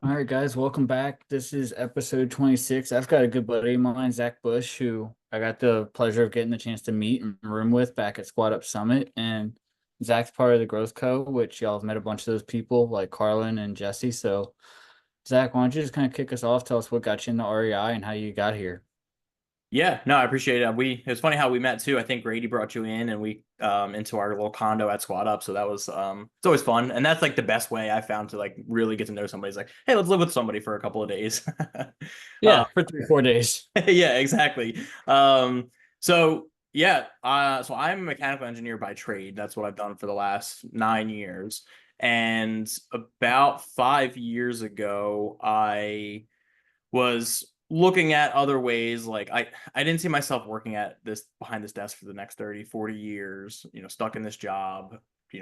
All right, guys, welcome back. This is episode 26. I've got a good buddy of mine, Zack Bush, who I got the pleasure of getting the chance to meet and room with back at Squad Up Summit. And Zach's part of the Growth Co., which y'all have met a bunch of those people like Carlin and Jesse. So, Zach, why don't you just kind of kick us off? Tell us what got you into REI and how you got here. Yeah, no, I appreciate it. It's funny how we met too. I think Grady brought you in and we into our little condo at Squad Up. So that was it's always fun. And that's like the best way I found to like really get to know somebody. Is like, hey, let's live with somebody for a couple of days. uh Yeah, for 3 or 4 days. yeah, exactly. So I'm a mechanical engineer by trade. That's what I've done for the last 9 years. And about 5 years ago, I was looking at other ways. I didn't see myself working at this behind this desk for the next 30, 40 years, stuck in this job,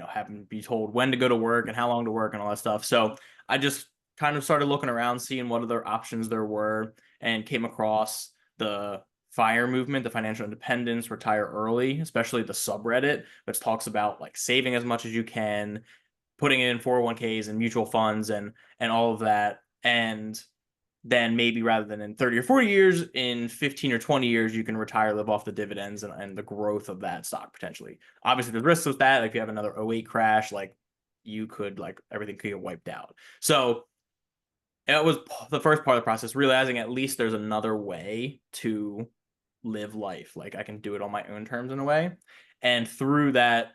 having to be told when to go to work and how long to work and all that stuff. So I just kind of started looking around, seeing what other options there were, and came across the FIRE movement, the financial independence, retire early, especially the subreddit, which talks about like saving as much as you can, putting it in 401ks and mutual funds and all of that. And then maybe rather than in 30 or 40 years, in 15 or 20 years, you can retire, live off the dividends and the growth of that stock potentially. Obviously, there's risks with that. Like if you have another '08 crash, like you could, like everything could get wiped out. So it was the first part of the process, realizing at least there's another way to live life. Like I can do it on my own terms in a way. And through that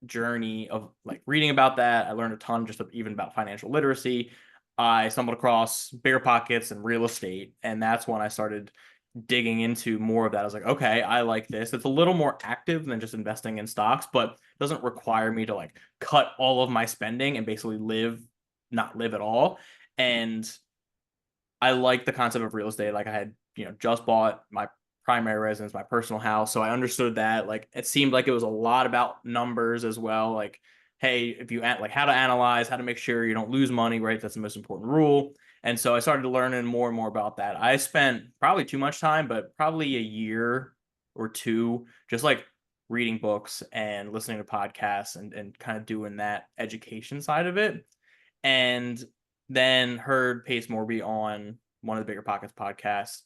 journey of like reading about that, I learned a ton just even about financial literacy. I stumbled across bigger pockets and real estate, and that's when I started digging into more of that. I was like, okay, I like this. It's a little more active than just investing in stocks, but doesn't require me to like cut all of my spending and basically not live at all. And I like the concept of real estate. Like I had, just bought my primary residence, my personal house. So I understood that. Like it seemed like it was a lot about numbers as well. Like, hey, if you like how to analyze, how to make sure you don't lose money, right? That's the most important rule. And so I started learning more and more about that. I spent probably too much time, but probably a year or two just like reading books and listening to podcasts and kind of doing that education side of it. And then heard Pace Morby on one of the Bigger Pockets podcasts.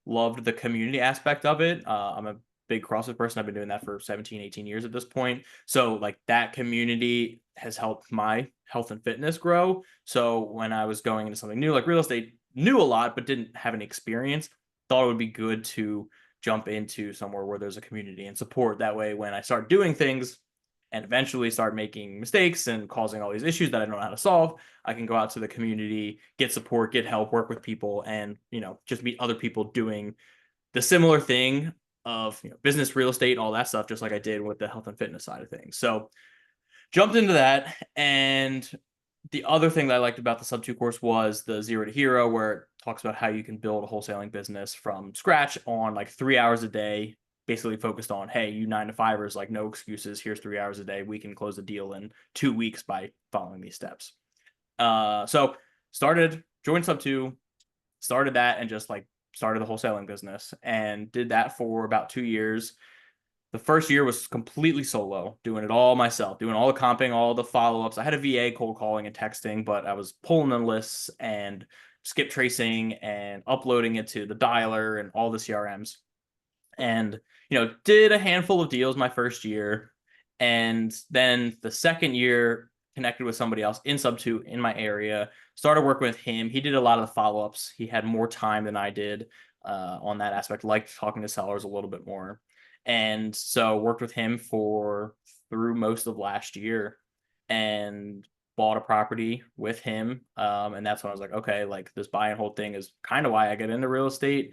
Loved the community aspect of it. I'm a big CrossFit person. I've been doing that for 17, 18 years at this point. So like that community has helped my health and fitness grow. So when I was going into something new, like real estate, knew a lot, but didn't have any experience, thought it would be good to jump into somewhere where there's a community and support. That way, when I start doing things, and eventually start making mistakes and causing all these issues that I don't know how to solve, I can go out to the community, get support, get help, work with people, and just meet other people doing the similar thing of business, real estate, all that stuff, just like I did with the health and fitness side of things. So jumped into that. And the other thing that I liked about the SubTo course was the Zero to Hero, where it talks about how you can build a wholesaling business from scratch on like 3 hours a day, basically focused on, hey, you 9 to 5ers, like no excuses. Here's 3 hours a day. We can close the deal in 2 weeks by following these steps. So joined SubTo, started that, and just like started the wholesaling business and did that for about 2 years. The first year was completely solo, doing it all myself, doing all the comping, all the follow-ups. I had a VA cold calling and texting, but I was pulling the lists and skip tracing and uploading it to the dialer and all the CRMs. And, did a handful of deals my first year. And then the second year, connected with somebody else in SubTo in my area, started working with him. He did a lot of the follow-ups. He had more time than I did on that aspect, liked talking to sellers a little bit more. And so worked with him through most of last year and bought a property with him. And that's when I was like, okay, like this buy and hold thing is kind of why I get into real estate.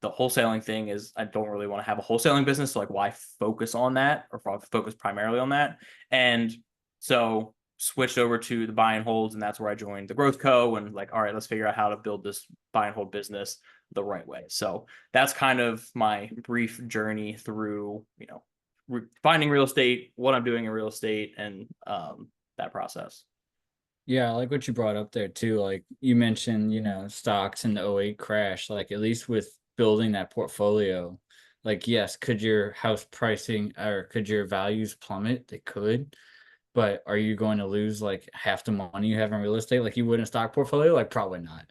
The wholesaling thing is I don't really want to have a wholesaling business. So like why focus on that or focus primarily on that? And so switched over to the buy and holds, and that's where I joined the Growth Co. And like, all right, let's figure out how to build this buy and hold business the right way. So that's kind of my brief journey through, finding real estate, what I'm doing in real estate, and that process. Yeah, I like what you brought up there too. Like you mentioned, stocks in the '08 crash, like at least with building that portfolio, like yes, could your house pricing or could your values plummet? They could. but are you going to lose like half the money you have in real estate like you would in a stock portfolio? Like probably not.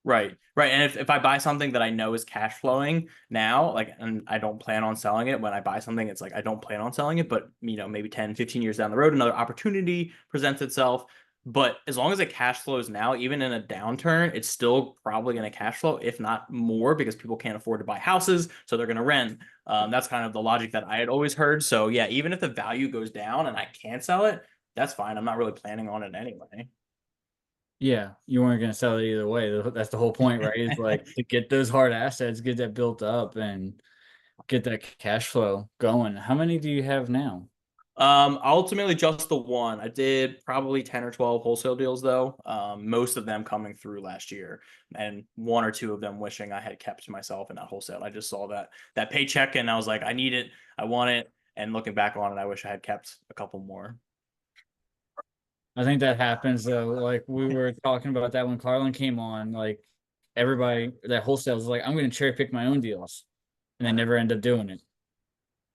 Right, right. And if I buy something that I know is cash flowing now, like, and I don't plan on selling it, when I buy something, it's like I don't plan on selling it, but maybe 10, 15 years down the road, another opportunity presents itself. But as long as it cash flows now, even in a downturn, it's still probably going to cash flow, if not more, because people can't afford to buy houses, so they're going to rent. That's kind of the logic that I had always heard. So yeah, even if the value goes down and I can't sell it, that's fine. I'm not really planning on it anyway. Yeah, you weren't going to sell it either way. That's the whole point, right? Is like to get those hard assets, get that built up, and get that cash flow going. How many do you have now? Ultimately just the one. I did probably 10 or 12 wholesale deals though. Most of them coming through last year, and one or two of them wishing I had kept to myself in that wholesale. I just saw that paycheck and I was like, I need it, I want it. And looking back on it, I wish I had kept a couple more. I think that happens though. Like we were talking about that when Carlin came on. Like everybody that wholesale is like, I'm going to cherry pick my own deals, and they never end up doing it.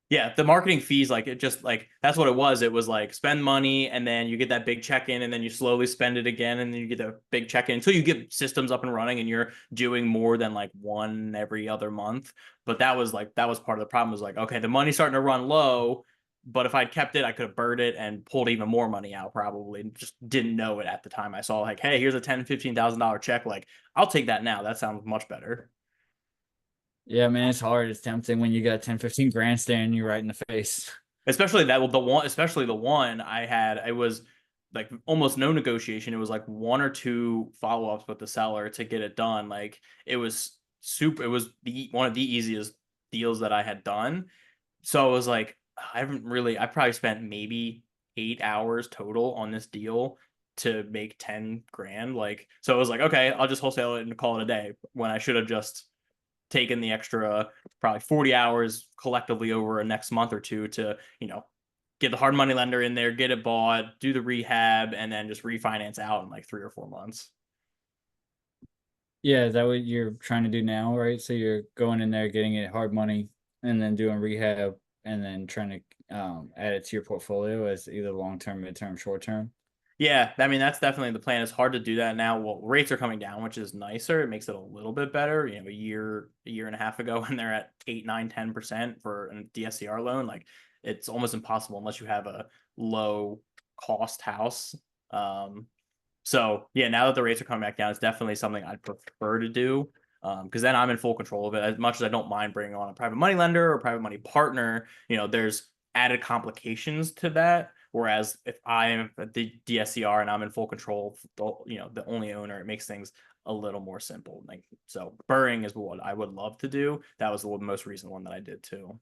Yeah, the marketing fees, like it just like that's what it was. It was like spend money and then you get that big check in and then you slowly spend it again and then you get a big check in until you get systems up and running and you're doing more than like one every other month. But that was part of the problem was like, okay, the money's starting to run low, but if I'd kept it, I could have burned it and pulled even more money out probably. Just didn't know it at the time. I saw like, hey, here's a $10,000-$15,000 check. Like, I'll take that now. That sounds much better. Yeah, man, it's hard. It's tempting when you got 10, 15 grand staring you right in the face. Especially that the one, especially the one I had, it was like almost no negotiation. It was like one or two follow-ups with the seller to get it done. Like it was super, it was the one of the easiest deals that I had done. So I was like, I probably spent maybe 8 hours total on this deal to make 10 grand. Like, so it was like, okay, I'll just wholesale it and call it a day when I should have just taken the extra probably 40 hours collectively over a next month or two to, get the hard money lender in there, get it bought, do the rehab, and then just refinance out in like 3 or 4 months. Yeah, is that what you're trying to do now, right? So you're going in there, getting it hard money, and then doing rehab, and then trying to add it to your portfolio as either long term, midterm, short term. Yeah, I mean that's definitely the plan. It's hard to do that now. Well, rates are coming down, which is nicer. It makes it a little bit better. A year and a half ago, when they're at 8, 9, 10% for a DSCR loan, like it's almost impossible unless you have a low cost house. Um, So yeah, now that the rates are coming back down, it's definitely something I'd prefer to do. Because then I'm in full control of it. As much as I don't mind bringing on a private money lender or private money partner, there's added complications to that. Whereas if I am at the DSCR and I'm in full control, the only owner, it makes things a little more simple. Like so, burring is what I would love to do. That was the most recent one that I did too.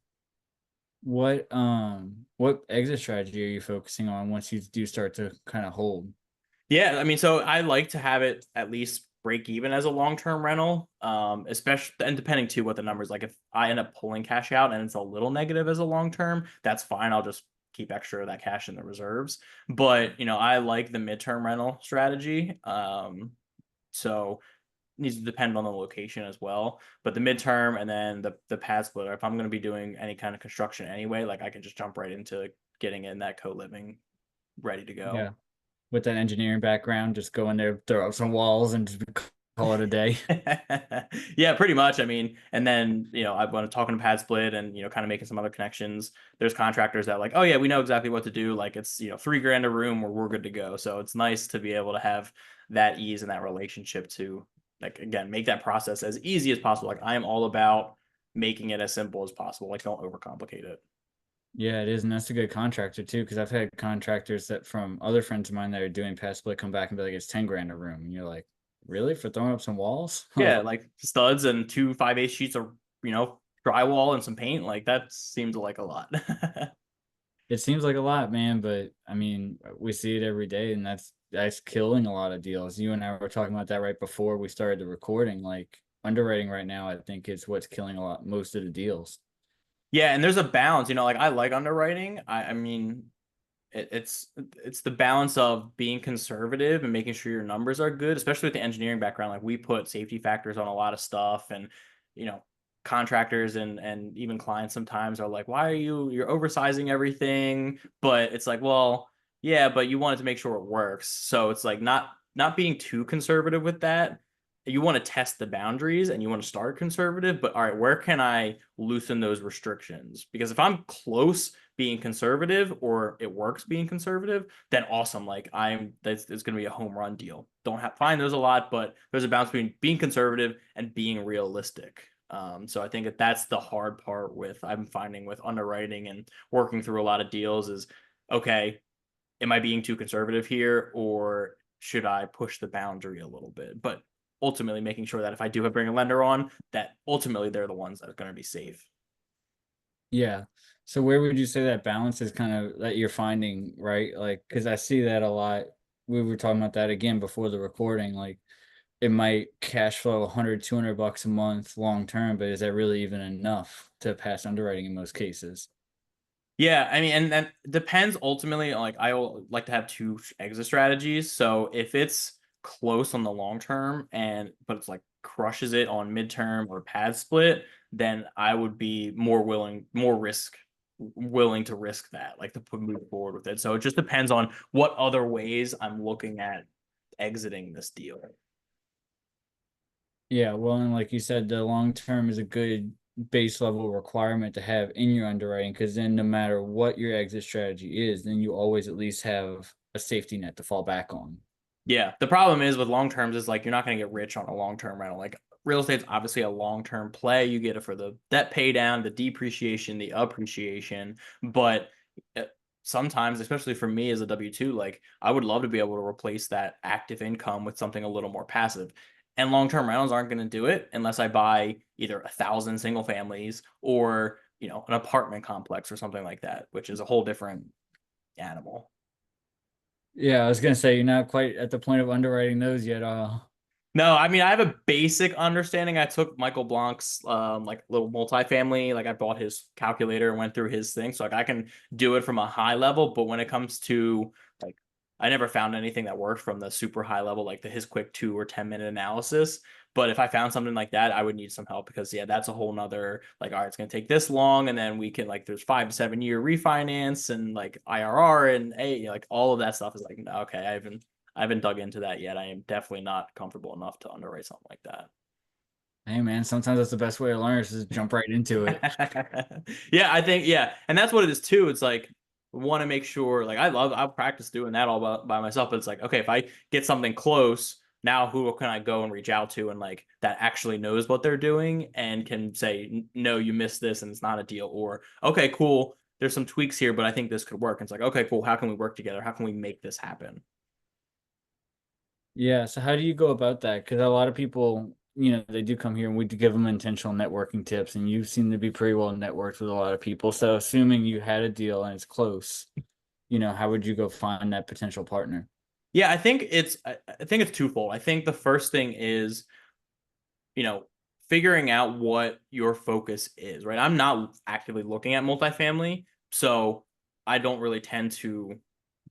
What exit strategy are you focusing on once you do start to kind of hold? Yeah, I mean, so I like to have it at least break even as a long-term rental, especially and depending too what the numbers like. If I end up pulling cash out and it's a little negative as a long term, that's fine. I'll just keep extra of that cash in the reserves. But I like the midterm rental strategy. So needs to depend on the location as well. But the midterm and then the pad splitter, if I'm going to be doing any kind of construction anyway, like I can just jump right into getting in that co-living ready to Yeah, go. with that engineering background, just go in there, throw up some walls, and just call it a day. Yeah, pretty much. I mean, and then I want to talking to Pad Split and kind of making some other connections. There's contractors that like, oh yeah, we know exactly what to do. Like it's 3 grand a room, where we're good to go. So it's nice to be able to have that ease and that relationship to like again make that process as easy as possible. Like I am all about making it as simple as possible. Like don't overcomplicate it. Yeah, it is, and that's a good contractor too, because I've had contractors that from other friends of mine that are doing past split come back and be like, it's 10 grand a room, and you're like, really, for throwing up some walls? Yeah, Like, like studs and 2 5/8 sheets of drywall and some paint. Like that seems like a lot. it seems like a lot, man, but I mean, we see it every day, and that's killing a lot of deals. You and I were talking about that right before we started the recording. Like underwriting right now, I think is what's killing a lot most of the deals. Yeah, and there's a balance. Like I like underwriting. I mean, it's the balance of being conservative and making sure your numbers are good, especially with the engineering background. Like we put safety factors on a lot of stuff, and you know, contractors and even clients sometimes are like, "Why are you're oversizing everything?" But it's like, well, Yeah, but you wanted to make sure it works. So it's like not being too conservative with that. You want to test the boundaries and you want to start conservative, but all right, where can I loosen those restrictions? Because if I'm close being conservative or it works being conservative, then awesome. Like it's going to be a home run deal. Don't have find those a lot, but there's a balance between being conservative and being realistic. So I think that's the hard part with I'm finding with underwriting and working through a lot of deals is okay, am I being too conservative here or should I push the boundary a little bit? But ultimately making sure that if I do bring a lender on, that ultimately they're the ones that are going to be safe. Yeah. So where would you say that balance is kind of that you're finding, right? Like, because I see that a lot. We were talking about that again before the recording. Like, it might cash flow 100, $200 a month long term, but is that really even enough to pass underwriting in most cases? Yeah, I mean, and that depends ultimately. Like, I like to have two exit strategies. So if it's close on the long term and but it's like crushes it on midterm or pad split, then I would be willing to risk that, like to move forward with it. So it just depends on what other ways I'm looking at exiting this deal. Yeah, well, and like you said, the long term is a good base level requirement to have in your underwriting because then no matter what your exit strategy is, then you always at least have a safety net to fall back on. Yeah, the problem is with long terms is like you're not going to get rich on a long term rental. Like real estate's obviously a long term play. You get it for the debt pay down, the depreciation, the appreciation. But uh, sometimes, especially for me as a W 2, like I would love to be able to replace that active income with something a little more passive. And long term rentals aren't going to do it unless I buy either 1,000 single families or, an apartment complex or something like that, which is a whole different animal. Yeah, I was gonna say you're not quite at the point of underwriting those yet. No, I mean I have a basic understanding. I took Michael Blanc's like little multifamily, like I bought his calculator and went through his thing. So like I can do it from a high level, but when it comes to like I never found anything that worked from the super high level, like his quick 2 or 10 minute analysis. But if I found something like that, I would need some help because yeah, that's a whole nother like, all right, it's gonna take this long, and then we can like there's 5 to 7 year refinance and like IRR and like all of that stuff is like okay, I haven't dug into that yet. I am definitely not comfortable enough to underwrite something like that. Hey man, sometimes that's the best way to learn is just jump right into it. Yeah, I think yeah, and that's what it is too. It's like want to make sure like I'll practice doing that all by myself, but it's like okay, if I get something close, now who can I go and reach out to and like that actually knows what they're doing and can say no, you missed this and it's not a deal, or okay, cool, there's some tweaks here, but I think this could work. And it's like okay, cool, how can we work together? How can we make this happen? Yeah, so how do you go about that? Because a lot of people, they do come here and we do give them intentional networking tips, and you seem to be pretty well networked with a lot of people. So assuming you had a deal and it's close, how would you go find that potential partner? Yeah, I think it's twofold. I think the first thing is, you know, figuring out what your focus is, right? I'm not actively looking at multifamily, so I don't really tend to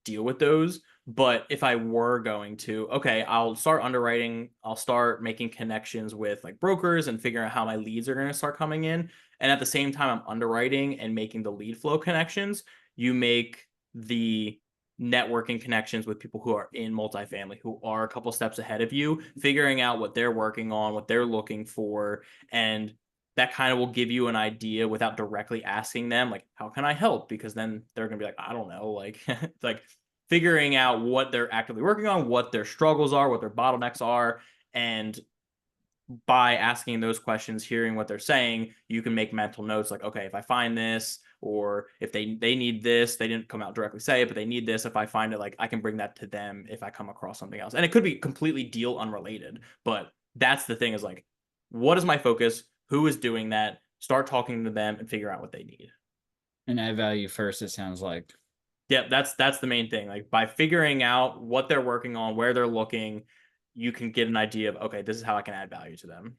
deal with those. But if I were going to, okay, I'll start underwriting, I'll start making connections with like brokers and figuring out how my leads are going to start coming in. And at the same time, I'm underwriting and making the lead flow connections. You make the networking connections with people who are in multifamily, who are a couple steps ahead of you, figuring out what they're working on, what they're looking for, and that kind of will give you an idea without directly asking them like how can I help, because then they're going to be like I don't know, like like figuring out what they're actively working on, what their struggles are, what their bottlenecks are, and by asking those questions, hearing what they're saying, you can make mental notes like, okay, if I find this, or if they need this, they didn't come out directly say it, but they need this. If I find it, like I can bring that to them if I come across something else. And it could be completely deal unrelated, but that's the thing is like, what is my focus? Who is doing that? Start talking to them and figure out what they need. And add value first, it sounds like. Yeah, that's the main thing. Like by figuring out what they're working on, where they're looking, you can get an idea of okay, this is how I can add value to them.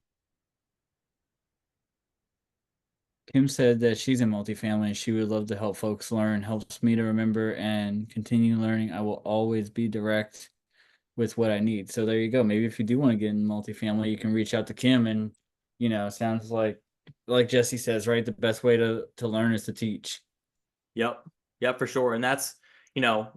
Kim said that she's in multifamily and she would love to help folks learn, helps me to remember and continue learning. I will always be direct with what I need. So there you go. Maybe if you do want to get in multifamily, you can reach out to Kim and sounds like Jesse says, right? The best way to learn is to teach. Yep. Yep, for sure. And that's, you know,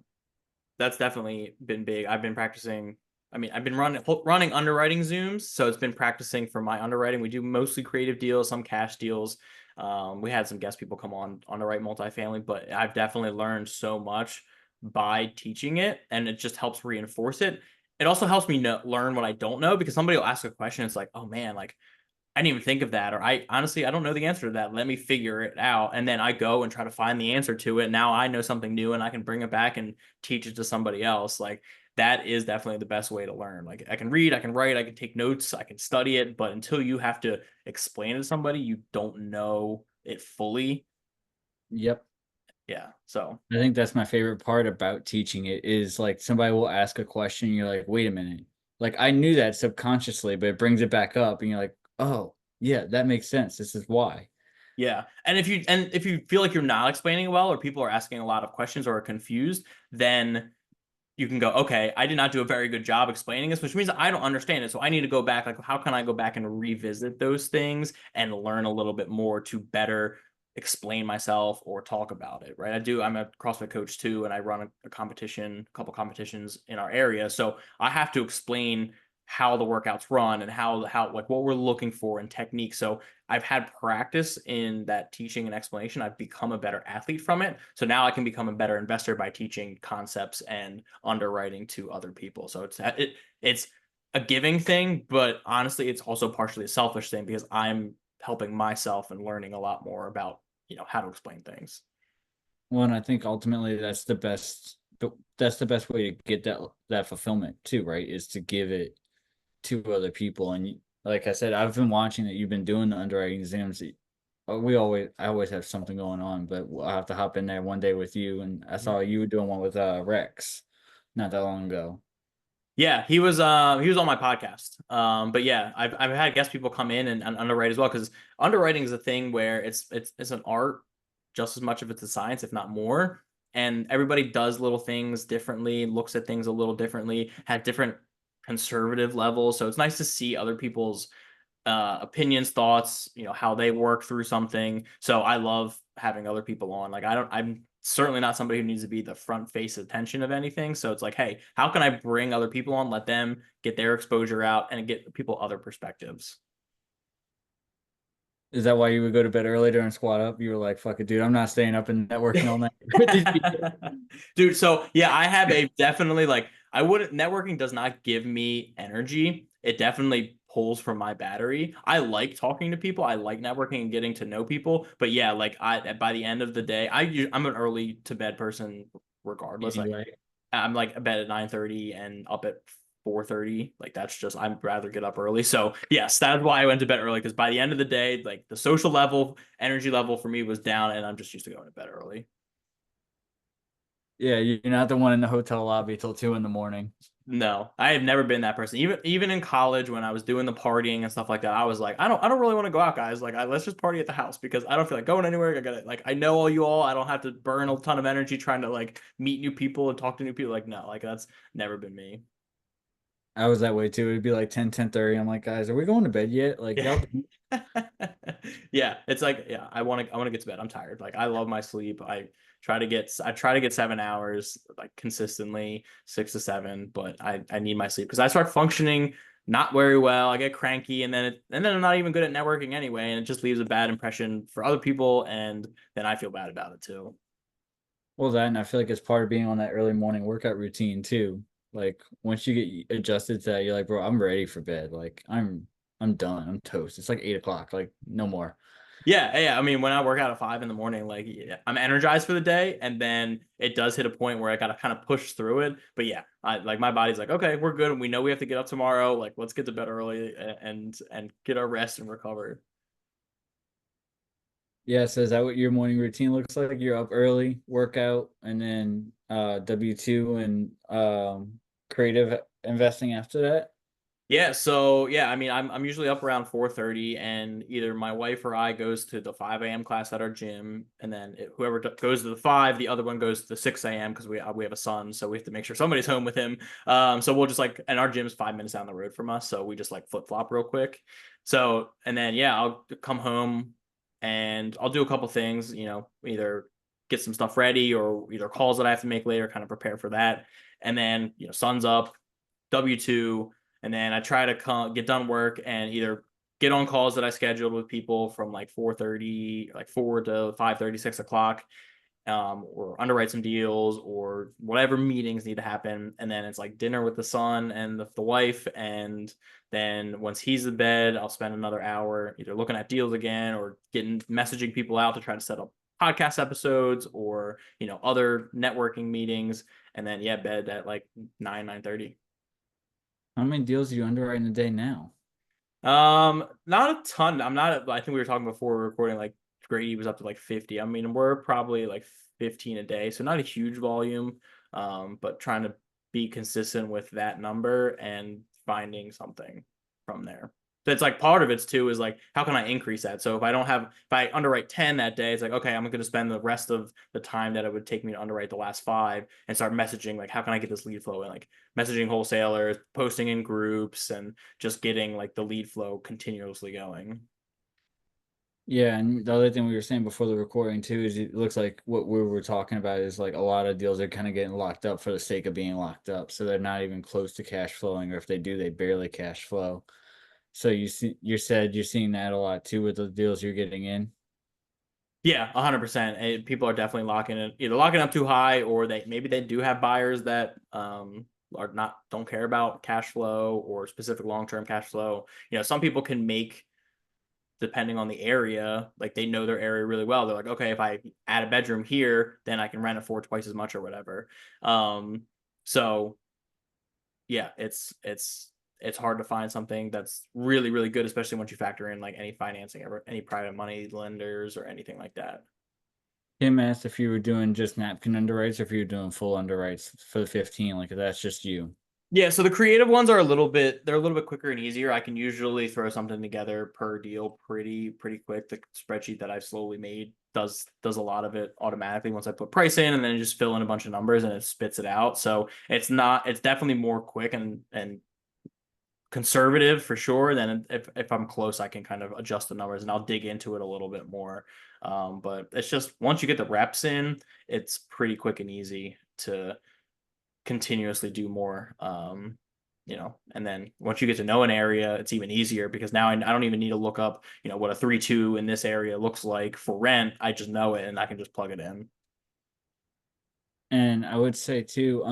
that's definitely been big. I've been practicing. I mean, I've been running underwriting Zooms, so it's been practicing for my underwriting. We do mostly creative deals, some cash deals. We had some guest people come on underwrite multifamily, but I've definitely learned so much by teaching it, and it just helps reinforce it. It also helps me learn what I don't know, because somebody will ask a question. It's like, oh man, like I didn't even think of that, or I honestly I don't know the answer to that. Let me figure it out, and then I go and try to find the answer to it. Now I know something new, and I can bring it back and teach it to somebody else. Like that is definitely the best way to learn. Like I can read, I can write, I can take notes, I can study it, but until you have to explain it to somebody, you don't know it fully. Yep. Yeah. So I think that's my favorite part about teaching it is like somebody will ask a question, you're like, wait a minute. Like I knew that subconsciously, but it brings it back up and you're like, oh, yeah, that makes sense. This is why. yeah, and if you feel like you're not explaining it well, or people are asking a lot of questions or are confused, then you can go, okay, I did not do a very good job explaining this, which means I don't understand it. So I need to go back. Like, how can I go back and revisit those things and learn a little bit more to better explain myself or talk about it, right? I'm a CrossFit coach too, and I run a competition, a couple competitions in our area. So I have to explain how the workouts run and how like what we're looking for and technique. So I've had practice in that teaching and explanation. I've become a better athlete from it. So now I can become a better investor by teaching concepts and underwriting to other people. So it's a giving thing, but honestly, it's also partially a selfish thing, because I'm helping myself and learning a lot more about, how to explain things. Well, and I think ultimately that's the best way to get that fulfillment too, right? Is to give it to other people. And like I said, I've been watching that you've been doing the underwriting exams. I always have something going on, but I'll have to hop in there one day with you. And I saw you were doing one with Rex not that long ago. Yeah, he was on my podcast. But yeah, I've had guest people come in and underwrite as well, because underwriting is a thing where it's an art just as much of it's a science, if not more. And everybody does little things differently, looks at things a little differently, had different conservative levels. So it's nice to see other people's opinions, thoughts, how they work through something. So I love having other people on. Like I'm certainly not somebody who needs to be the front face attention of anything. So it's like, hey, how can I bring other people on, let them get their exposure out and get people other perspectives? Is that why you would go to bed early during squat up? You were like, fuck it, dude, I'm not staying up and networking all night with these people. Dude, so yeah, I have a definitely like I wouldn't networking does not give me energy. It definitely pulls from my battery. I like talking to people. I like networking and getting to know people. But yeah, like I by the end of the day, I'm an early to bed person regardless. Like Anyway. I'm like a bed at 9:30 and up at 4:30. Like that's just I'd rather get up early. So yes, that's why I went to bed early, because by the end of the day, like the social level, energy level for me was down, and I'm just used to going to bed early. Yeah, you're not the one in the hotel lobby till 2 in the morning. No, I have never been that person. Even in college when I was doing the partying and stuff like that, I was like, I don't really want to go out, guys. Like, let's just party at the house, because I don't feel like going anywhere. I gotta like I know all you all. I don't have to burn a ton of energy trying to like meet new people and talk to new people. Like, no, like that's never been me. I was that way too. It'd be like 10:30. I'm like, guys, are we going to bed yet? Like, Yeah. y'all. Yeah, it's like yeah, I want to get to bed. I'm tired. Like I love my sleep. I try to get 7 hours like consistently, 6 to 7, but I need my sleep because I start functioning not very well. I get cranky, and then I'm not even good at networking anyway, and it just leaves a bad impression for other people, and then I feel bad about it too. Well, that, and I feel like it's part of being on that early morning workout routine too. Like once you get adjusted to that, you're like, bro, I'm ready for bed. Like I'm done. I'm toast. It's like 8 o'clock. Like no more. Yeah, yeah. I mean, when I work out at 5 in the morning, like yeah, I'm energized for the day, and then it does hit a point where I gotta kind of push through it. But yeah, I like my body's like, okay, we're good. We know we have to get up tomorrow. Like, let's get to bed early and get our rest and recover. Yeah, so is that what your morning routine looks like? You're up early, workout, and then W2 and creative investing after that? Yeah, so yeah, I mean, I'm usually up around 4:30, and either my wife or I goes to the 5 a.m. class at our gym, and then whoever goes to the 5, the other one goes to the 6 a.m. because we have a son, so we have to make sure somebody's home with him. So we'll just like, and our gym's 5 minutes down the road from us, so we just like flip flop real quick. So and then yeah, I'll come home and I'll do a couple things, either get some stuff ready or either calls that I have to make later, kind of prepare for that. And then, sun's up, W-2, and then I try to get done work and either get on calls that I scheduled with people from like 4:30, like 4 to 5:30, 6 o'clock, or underwrite some deals or whatever meetings need to happen. And then it's like dinner with the son and the wife. And then once he's in bed, I'll spend another hour either looking at deals again or messaging people out to try to set up podcast episodes or, other networking meetings. And then, yeah, bed at like 9:30. How many deals do you underwrite in a day now? Not a ton. I think we were talking before we were recording, like Grady was up to like 50. I mean, we're probably like 15 a day, so not a huge volume. But trying to be consistent with that number and finding something from there. So it's like part of it's too is like, how can I increase that? So if I underwrite 10 that day, it's like, okay, I'm going to spend the rest of the time that it would take me to underwrite the last five and start messaging, like, how can I get this lead flow? And like messaging wholesalers, posting in groups, and just getting like the lead flow continuously going. Yeah, and the other thing we were saying before the recording too is it looks like what we were talking about is like a lot of deals are kind of getting locked up for the sake of being locked up, so they're not even close to cash flowing, or if they do, they barely cash flow. So you said you're seeing that a lot too with the deals you're getting in. Yeah, 100%. People are definitely either locking up too high, or maybe they do have buyers that are not don't care about cash flow or specific long-term cash flow. Some people can make, depending on the area, like they know their area really well. They're like, okay, if I add a bedroom here, then I can rent it for twice as much or whatever. So yeah, it's hard to find something that's really, really good, especially once you factor in like any financing, ever any private money lenders or anything like that. Tim asked if you were doing just napkin underwrites or if you were doing full underwrites for the 15, like if that's just you. Yeah, so the creative ones are they're a little bit quicker and easier. I can usually throw something together per deal pretty quick. The spreadsheet that I've slowly made does a lot of it automatically once I put price in and then just fill in a bunch of numbers and it spits it out. So it's definitely more quick and conservative for sure. Then if I'm close, I can kind of adjust the numbers and I'll dig into it a little bit more. But it's just once you get the reps in, it's pretty quick and easy to continuously do more. And then once you get to know an area, it's even easier because now I don't even need to look up, what a 3-2 in this area looks like for rent. I just know it and I can just plug it in. And I would say too,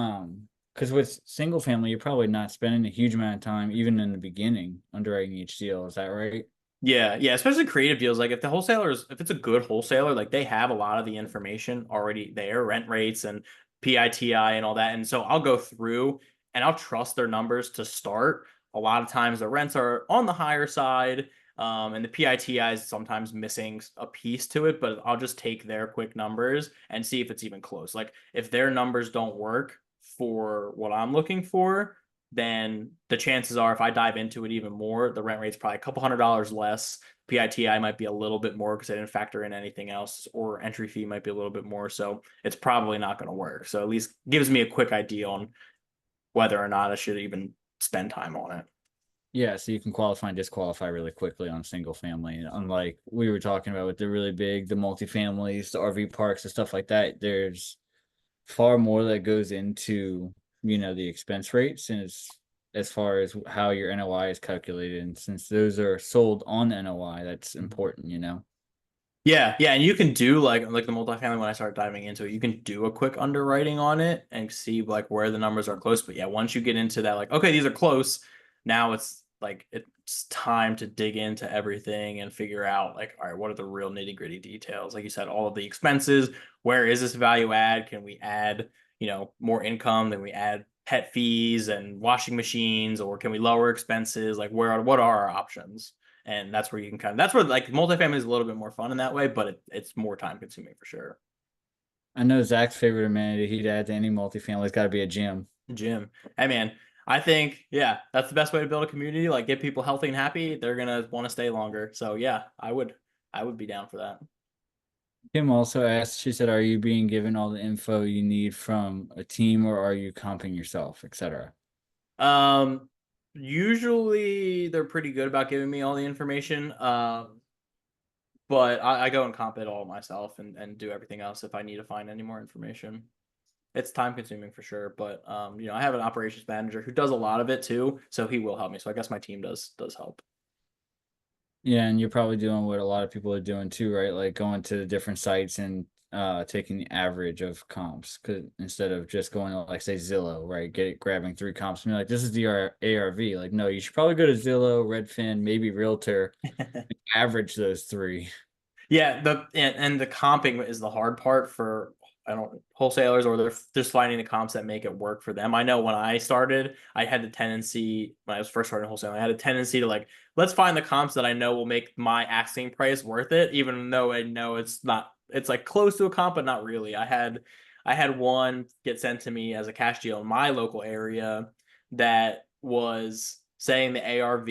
because with single family, you're probably not spending a huge amount of time, even in the beginning, underwriting each deal. Is that right? Yeah, especially creative deals. Like if it's a good wholesaler, like they have a lot of the information already there, rent rates and PITI and all that. And so I'll go through and I'll trust their numbers to start. A lot of times the rents are on the higher side, and the PITI is sometimes missing a piece to it, but I'll just take their quick numbers and see if it's even close. Like if their numbers don't work for what I'm looking for, then the chances are if I dive into it even more, the rent rate's probably a couple $100 less. PITI might be a little bit more because I didn't factor in anything else, or entry fee might be a little bit more. So it's probably not going to work. So at least gives me a quick idea on whether or not I should even spend time on it. Yeah, so you can qualify and disqualify really quickly on single family. Unlike we were talking about with the really big, the multifamilies, the RV parks, and stuff like that, there's far more that goes into, the expense rates and as far as how your NOI is calculated. And since those are sold on NOI, that's important. Yeah, and you can do like the multifamily when I start diving into it, you can do a quick underwriting on it and see like where the numbers are close. But yeah, once you get into that, like, okay, these are close, now it's like it's time to dig into everything and figure out like, all right, what are the real nitty-gritty details? Like you said, all of the expenses, where is this value add? Can we add, more income? Then we add pet fees and washing machines, or can we lower expenses? Like what are our options? And that's where you can that's where like multifamily is a little bit more fun in that way, but it's more time consuming for sure. I know Zach's favorite amenity he'd add to any multifamily's got to be a gym. Gym. Hey man, I think yeah, that's the best way to build a community. Like get people healthy and happy, they're gonna want to stay longer. So yeah, I would be down for that. Kim also asked, she said, are you being given all the info you need from a team or are you comping yourself, etc.? Um, Usually they're pretty good about giving me all the information. but I go and comp it all myself and do everything else if I need to find any more information. It's time consuming for sure, but I have an operations manager who does a lot of it too, so he will help me. So I guess my team does help. Yeah, and you're probably doing what a lot of people are doing too, right? Like going to the different sites and taking the average of comps, cause instead of just going to like say Zillow, right? Grabbing three comps and be like, this is the ARV. Like, no, you should probably go to Zillow, Redfin, maybe Realtor, average those three. Yeah, and the comping is the hard part for I don't wholesalers, or they're just finding the comps that make it work for them. I know when I started, I had the tendency when I was first starting wholesaling, I had a tendency to like, let's find the comps that I know will make my asking price worth it, even though I know it's not. It's like close to a comp, but not really. I had one get sent to me as a cash deal in my local area that was saying the ARV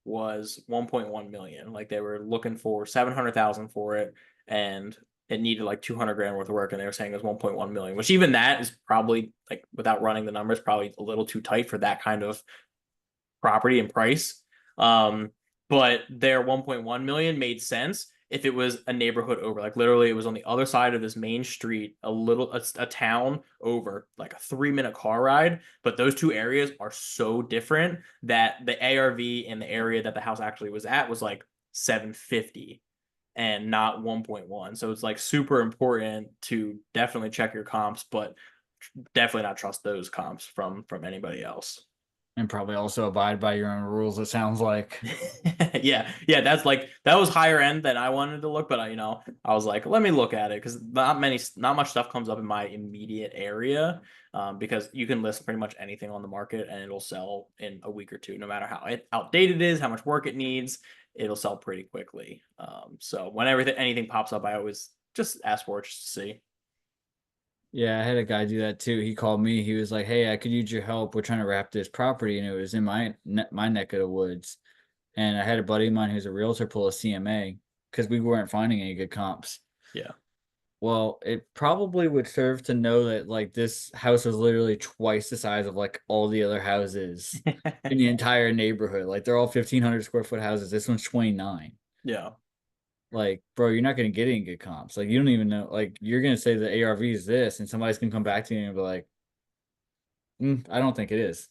was 1.1 million. Like they were looking for 700,000 for it, and it needed like 200 grand worth of work, and they were saying it was 1.1 million, which even that is probably, like, without running the numbers, probably a little too tight for that kind of property and price. Um, but their 1.1 million made sense if it was a neighborhood over. Like literally, it was on the other side of this main street, a town over, like a 3 minute car ride. But those two areas are so different that the ARV in the area that the house actually was at was like 750 and not 1.1. So it's like super important to definitely check your comps, but definitely not trust those comps from anybody else. And probably also abide by your own rules, it sounds like. Yeah, that's like that was higher end than I wanted to look, but I was like, let me look at it because not much stuff comes up in my immediate area, because you can list pretty much anything on the market and it'll sell in a week or two, no matter how outdated it is, how much work it needs, it'll sell pretty quickly. So whenever anything pops up, I always just ask for it just to see. Yeah, I had a guy do that too. He called me. He was like, "Hey, I could use your help. We're trying to wrap this property, and it was in my neck of the woods." And I had a buddy of mine who's a realtor pull a CMA because we weren't finding any good comps. Yeah. Well, it probably would serve to know that like this house was literally twice the size of like all the other houses in the entire neighborhood. Like they're all 1,500 square foot houses. This one's 29. Yeah. Like, bro, you're not gonna get any good comps. Like you don't even know. Like you're gonna say the ARV is this, and somebody's gonna come back to you and be like, I don't think it is.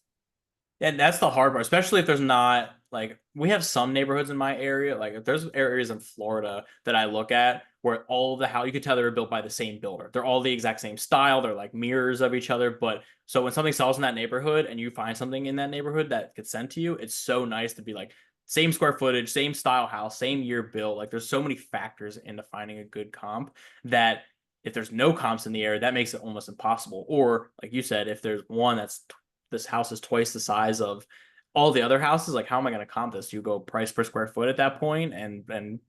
And that's the hard part, especially if there's not, like, we have some neighborhoods in my area. Like if there's areas in Florida that I look at where all the how you could tell they were built by the same builder. They're all the exact same style. They're like mirrors of each other. But so when something sells in that neighborhood and you find something in that neighborhood that gets sent to you, it's so nice to be like same square footage, same style house, same year built. Like there's so many factors into finding a good comp that if there's no comps in the area, that makes it almost impossible. Or like you said, if there's one that's this house is twice the size of all the other houses, like how am I going to comp this? You go price per square foot at that point and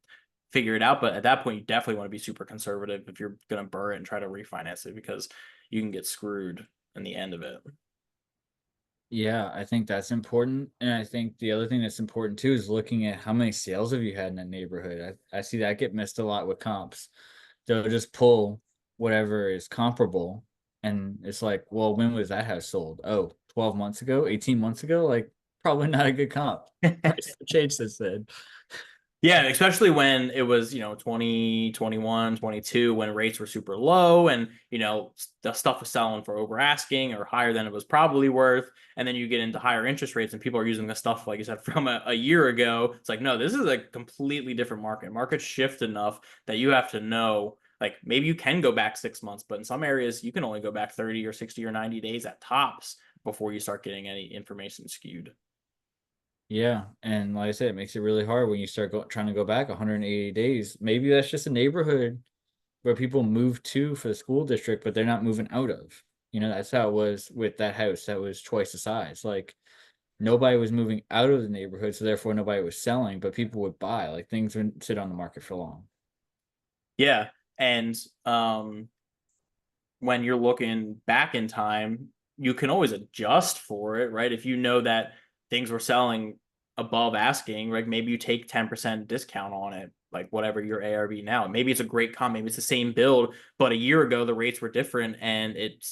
figure it out. But at that point, you definitely want to be super conservative if you're going to burr it and try to refinance it, because you can get screwed in the end of it. Yeah, I think that's important. And I think the other thing that's important too is looking at how many sales have you had in a neighborhood. I see that get missed a lot with comps. They'll just pull whatever is comparable. And it's like, well, when was that house sold? Oh, 12 months ago, 18 months ago? Like, probably not a good comp. Price change since then. Yeah, especially when it was, 20, 21, 22, when rates were super low and, the stuff was selling for over asking or higher than it was probably worth. And then you get into higher interest rates and people are using the stuff, like you said, from a year ago. It's like, no, this is a completely different market. Markets shift enough that you have to know, like maybe you can go back 6 months, but in some areas you can only go back 30 or 60 or 90 days at tops before you start getting any information skewed. Yeah, and like I said, it makes it really hard when you start trying to go back 180 days. Maybe that's just a neighborhood where people move to for the school district, but they're not moving out of. That's how it was with that house that was twice the size. Like nobody was moving out of the neighborhood, so therefore nobody was selling, but people would buy. Like things wouldn't sit on the market for long. Yeah. And when you're looking back in time, you can always adjust for it, right? If you know that things were selling above asking, right? Maybe you take 10% discount on it, like whatever your ARV now. Maybe it's a great comp, maybe it's the same build, but a year ago the rates were different and it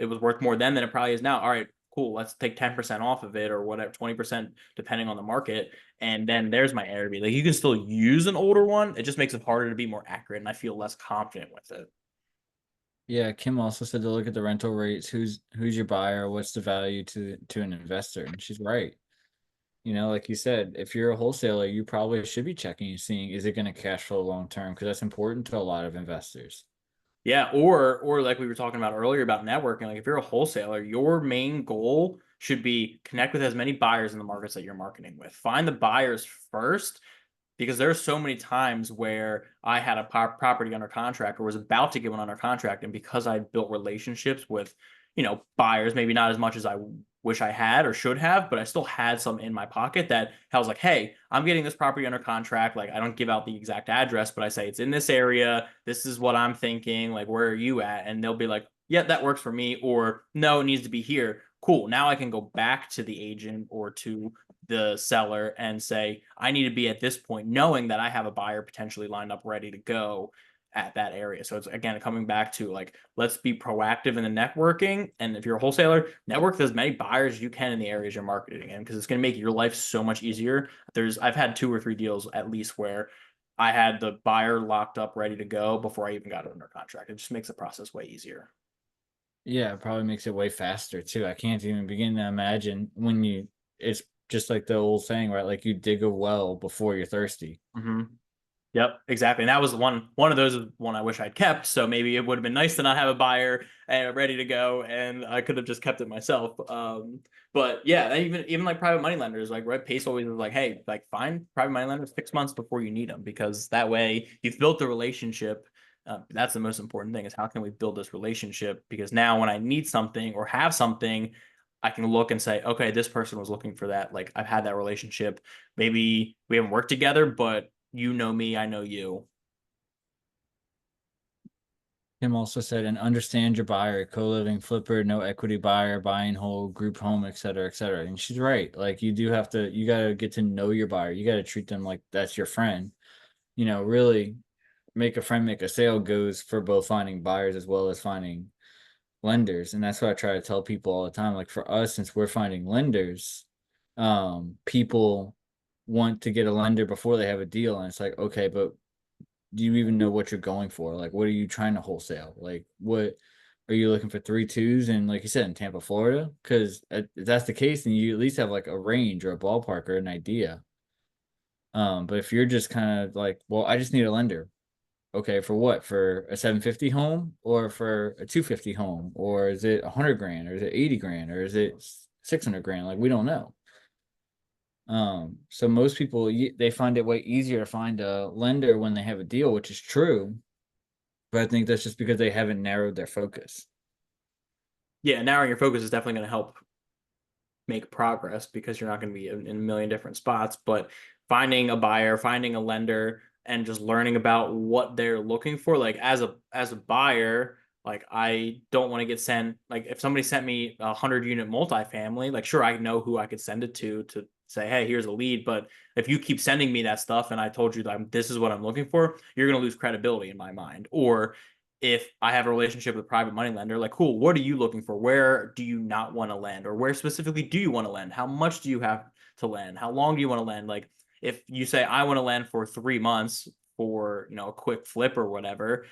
was worth more then than it probably is now. All right, cool, let's take 10% off of it or whatever, 20% depending on the market. And then there's my Airbnb. Like you can still use an older one. It just makes it harder to be more accurate and I feel less confident with it. Yeah, Kim also said to look at the rental rates. Who's your buyer? What's the value to an investor? And she's right. You know, like you said, if you're a wholesaler, you probably should be checking and seeing is it going to cash flow long term because that's important to a lot of investors. Yeah, or like we were talking about earlier about networking, like if you're a wholesaler, your main goal should be connect with as many buyers in the markets that you're marketing with. Find the buyers first because there are so many times where I had a property under contract or was about to get one under contract, and because I built relationships with, buyers, maybe not as much as I wish I had or should have, but I still had some in my pocket that I was like, hey, I'm getting this property under contract. Like, I don't give out the exact address, but I say it's in this area. This is what I'm thinking. Like, where are you at? And they'll be like, yeah, that works for me. Or no, it needs to be here. Cool. Now I can go back to the agent or to the seller and say, I need to be at this point, knowing that I have a buyer potentially lined up ready to go at that area. So it's again coming back to like, let's be proactive in the networking. And if you're a wholesaler, network with as many buyers as you can in the areas you're marketing in because it's going to make your life so much easier. I've had 2 or 3 deals at least where I had the buyer locked up ready to go before I even got it under contract. It just makes the process way easier. Yeah, it probably makes it way faster too. I can't even begin to imagine when it's just like the old saying, right? Like you dig a well before you're thirsty. Mm-hmm. Yep, exactly. And that was one of those is one I wish I'd kept. So maybe it would have been nice to not have a buyer ready to go, and I could have just kept it myself. But yeah, even like private money lenders, like right, Pace always is like, hey, like find private money lenders 6 months before you need them because that way you've built the relationship. That's the most important thing is how can we build this relationship? Because now when I need something or have something, I can look and say, okay, this person was looking for that. Like I've had that relationship. Maybe we haven't worked together, but you know me, I know you. Tim also said, and understand your buyer, co-living flipper, no equity buyer, buying whole, group home, et cetera, et cetera. And she's right. Like you got to get to know your buyer. You got to treat them like that's your friend. You know, really make a friend, make a sale goes for both finding buyers as well as finding lenders. And that's what I try to tell people all the time. Like for us, since we're finding lenders, people want to get a lender before they have a deal. And it's like, okay, but do you even know what you're going for? Like, what are you trying to wholesale? Like, what are you looking for 3 2s? And like you said, in Tampa, Florida? Because if that's the case, then you at least have like a range or a ballpark or an idea. But if you're just kind of like, well, I just need a lender. Okay, for what? For a 750 home or for a 250 home? Or is it 100 grand or is it 80 grand or is it 600 grand? Like, we don't know. So most people they find it way easier to find a lender when they have a deal, which is true. But I think that's just because they haven't narrowed their focus. Yeah, narrowing your focus is definitely going to help make progress because you're not going to be in a million different spots. But finding a buyer, finding a lender, and just learning about what they're looking for, like as a buyer, like I don't want to get sent like if somebody sent me 100 unit multifamily, like sure I know who I could send it to say, hey, here's a lead. But if you keep sending me that stuff and I told you that this is what I'm looking for, you're going to lose credibility in my mind. Or if I have a relationship with a private money lender, like, cool, what are you looking for? Where do you not want to lend? Or where specifically do you want to lend? How much do you have to lend? How long do you want to lend? Like, if you say, I want to lend for 3 months for, a quick flip or whatever,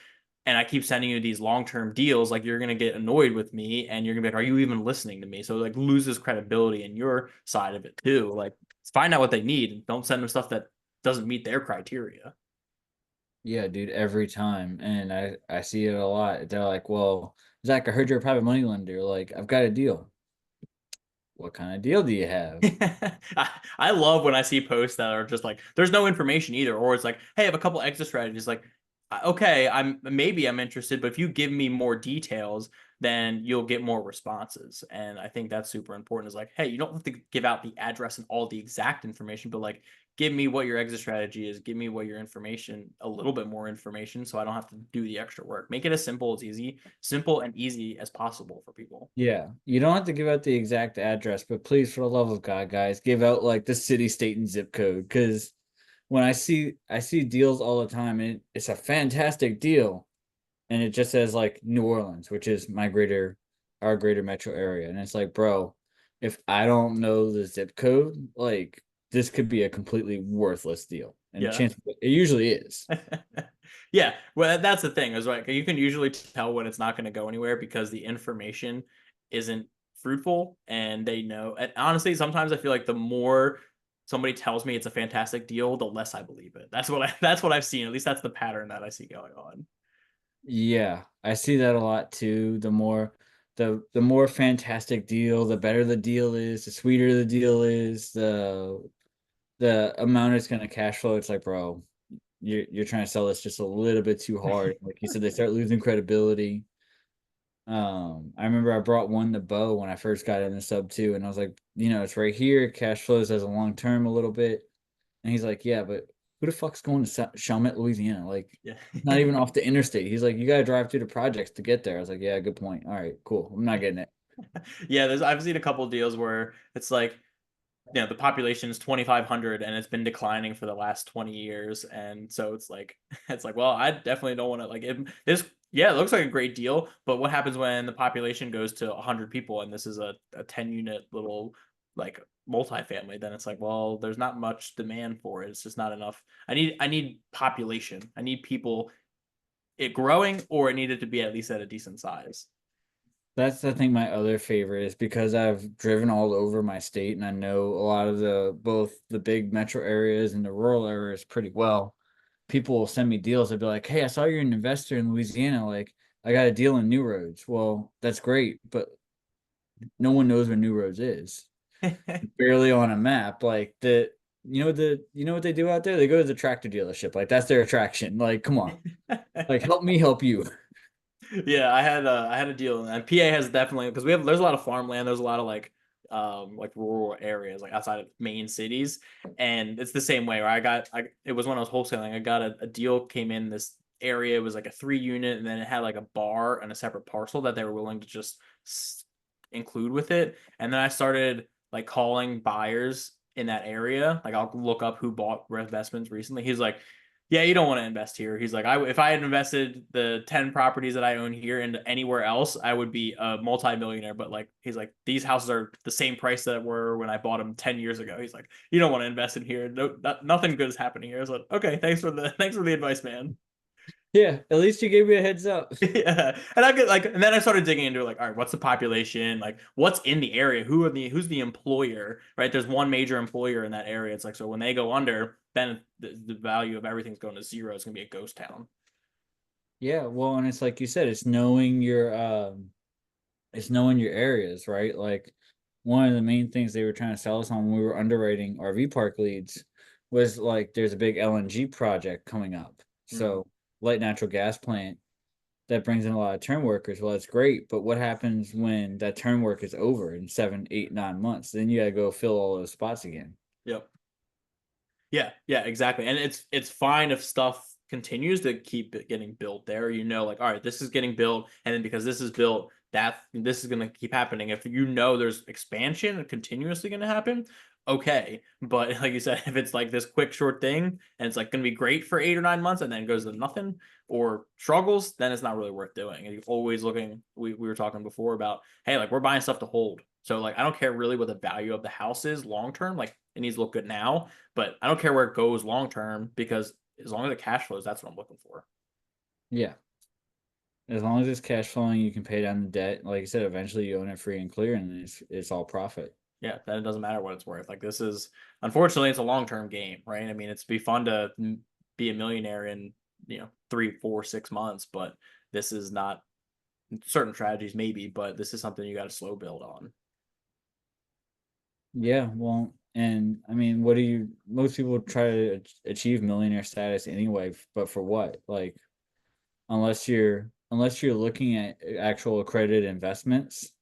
and I keep sending you these long-term deals, like you're going to get annoyed with me and you're going to be like, are you even listening to me? So like loses credibility in your side of it too. Like find out what they need. Don't send them stuff that doesn't meet their criteria. Yeah, dude, every time. And I see it a lot. They're like, well, Zach, I heard you're a private money lender. Like, I've got a deal. What kind of deal do you have? I love when I see posts that are just like there's no information either, or it's like, hey, I have a couple exit strategies. Like, okay, I'm interested, but if you give me more details, then you'll get more responses. And I think that's super important. Is like, hey, you don't have to give out the address and all the exact information, but like, give me what your exit strategy is. Give me what your information, a little bit more information, so I don't have to do the extra work. Make it as simple and easy as possible for people. Yeah, you don't have to give out the exact address, but please, for the love of God, guys, give out like the city, state, and zip code. Because when I see deals all the time, and it's a fantastic deal, and it just says like New Orleans, which is our greater metro area, and it's like, bro, if I don't know the zip code, like this could be a completely worthless deal. And Yeah. chance it usually is. Yeah, well, that's the thing is like you can usually tell when it's not going to go anywhere because the information isn't fruitful and they know. And honestly, sometimes I feel like the more somebody tells me it's a fantastic deal, the less I believe it. That's what I've seen. At least that's the pattern that I see going on. Yeah, I see that a lot too. The more fantastic deal, the better the deal is, the sweeter the deal is, the amount it's gonna cash flow. It's like, bro, you're trying to sell this just a little bit too hard. Like you said, they start losing credibility. I remember I brought one to Bo when I first got in the SubTo, and I was like, it's right here. Cash flows as a long term a little bit, and he's like, yeah, but who the fuck's going to Chalmette, Louisiana? Like, Yeah. not even off the interstate. He's like, you gotta drive through the projects to get there. I was like, yeah, good point. All right, cool. I'm not getting it. Yeah, I've seen a couple of deals where it's like the population is 2,500 and it's been declining for the last 20 years, and so it's like it's like, well, I definitely don't want to like this. Yeah, it looks like a great deal, but what happens when the population goes to 100 people and this is a 10 unit little like multifamily? Then it's like, well, there's not much demand for it. It's just not enough. I need population. I need people it growing, or it needed to be at least at a decent size. That's I think my other favorite is because I've driven all over my state and I know a lot of the both the big metro areas and the rural areas pretty well. People will send me deals. They'll be like, "Hey, I saw you're an investor in Louisiana. Like, I got a deal in New Roads." Well, that's great, but no one knows where New Roads is. Barely on a map. Like you know what they do out there? They go to the tractor dealership. Like that's their attraction. Like, come on. Like help me help you. Yeah, I had a deal, and PA has definitely because there's a lot of farmland, there's a lot of like rural areas like outside of main cities, and it's the same way where it was when I was wholesaling, I got a deal came in this area, it was like a 3 unit, and then it had like a bar and a separate parcel that they were willing to just include with it, and then I started like calling buyers in that area, like I'll look up who bought investments recently. He's like, yeah, you don't want to invest here. He's like, if I had invested the 10 properties that I own here into anywhere else, I would be a multi-millionaire. But like, he's like, these houses are the same price that were when I bought them 10 years ago. He's like, you don't want to invest in here. No, nothing good is happening here. I was like, okay, thanks for the advice, man. Yeah, at least you gave me a heads up. Yeah, and I get like, and then I started digging into it, like, all right, what's the population? Like, what's in the area? Who's the employer? Right? There's one major employer in that area. It's like, so when they go under, then the value of everything's going to zero. It's gonna be a ghost town. Yeah, well, and it's like you said, it's knowing your areas, right? Like one of the main things they were trying to sell us on when we were underwriting RV park leads was like there's a big LNG project coming up. Mm. So light natural gas plant that brings in a lot of term workers. Well, that's great, but what happens when that term work is over in 7, 8, 9 months? Then you gotta go fill all those spots again. Yep. Yeah, yeah, exactly. And it's fine if stuff continues to keep it getting built there. Like, all right, this is getting built, and then because this is built, that this is gonna keep happening. If there's expansion continuously gonna happen, okay. But like you said, if it's like this quick short thing and it's like gonna be great for 8 or 9 months and then goes to nothing or struggles, then it's not really worth doing. And you're always looking, we were talking before about, hey, like we're buying stuff to hold. So like I don't care really what the value of the house is long term. Like it needs to look good now, but I don't care where it goes long term because as long as the cash flows, that's what I'm looking for. Yeah. As long as it's cash flowing, you can pay down the debt. Like I said, eventually you own it free and clear and it's all profit. Yeah, then it doesn't matter what it's worth. Like this is unfortunately it's a long term game, right? I mean, it's be fun to be a millionaire in 3, 4, 6 months, but this is not certain strategies maybe, but this is something you got to slow build on. Yeah, well, and I mean, what do you most people try to achieve millionaire status anyway, but for what? Like unless you're looking at actual accredited investments,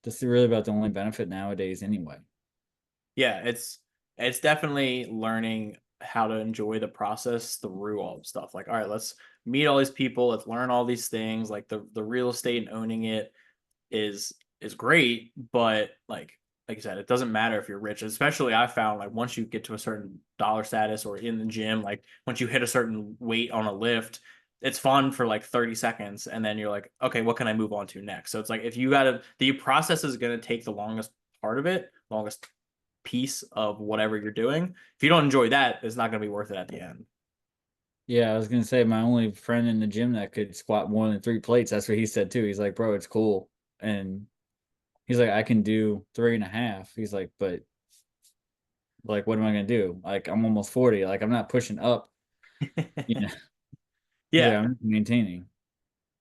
this is really about the only benefit nowadays anyway. Yeah, it's definitely learning how to enjoy the process through all the stuff. Like, all right, let's meet all these people, let's learn all these things. Like the real estate and owning it is great, but like you said, it doesn't matter if you're rich. Especially I found like once you get to a certain dollar status or in the gym, like once you hit a certain weight on a lift, it's fun for like 30 seconds and then you're like, okay, what can I move on to next? So it's like if you gotta the process is gonna take the longest part of it, the longest piece of whatever you're doing. If you don't enjoy that, it's not going to be worth it at the end. Yeah, I was gonna say my only friend in the gym that could squat more than 3 plates. That's what he said too. He's like, bro, it's cool. And he's like, I can do 3.5. He's like, but like, what am I gonna do? Like, I'm almost 40. Like, I'm not pushing up. You know, he's like, Yeah, I'm maintaining.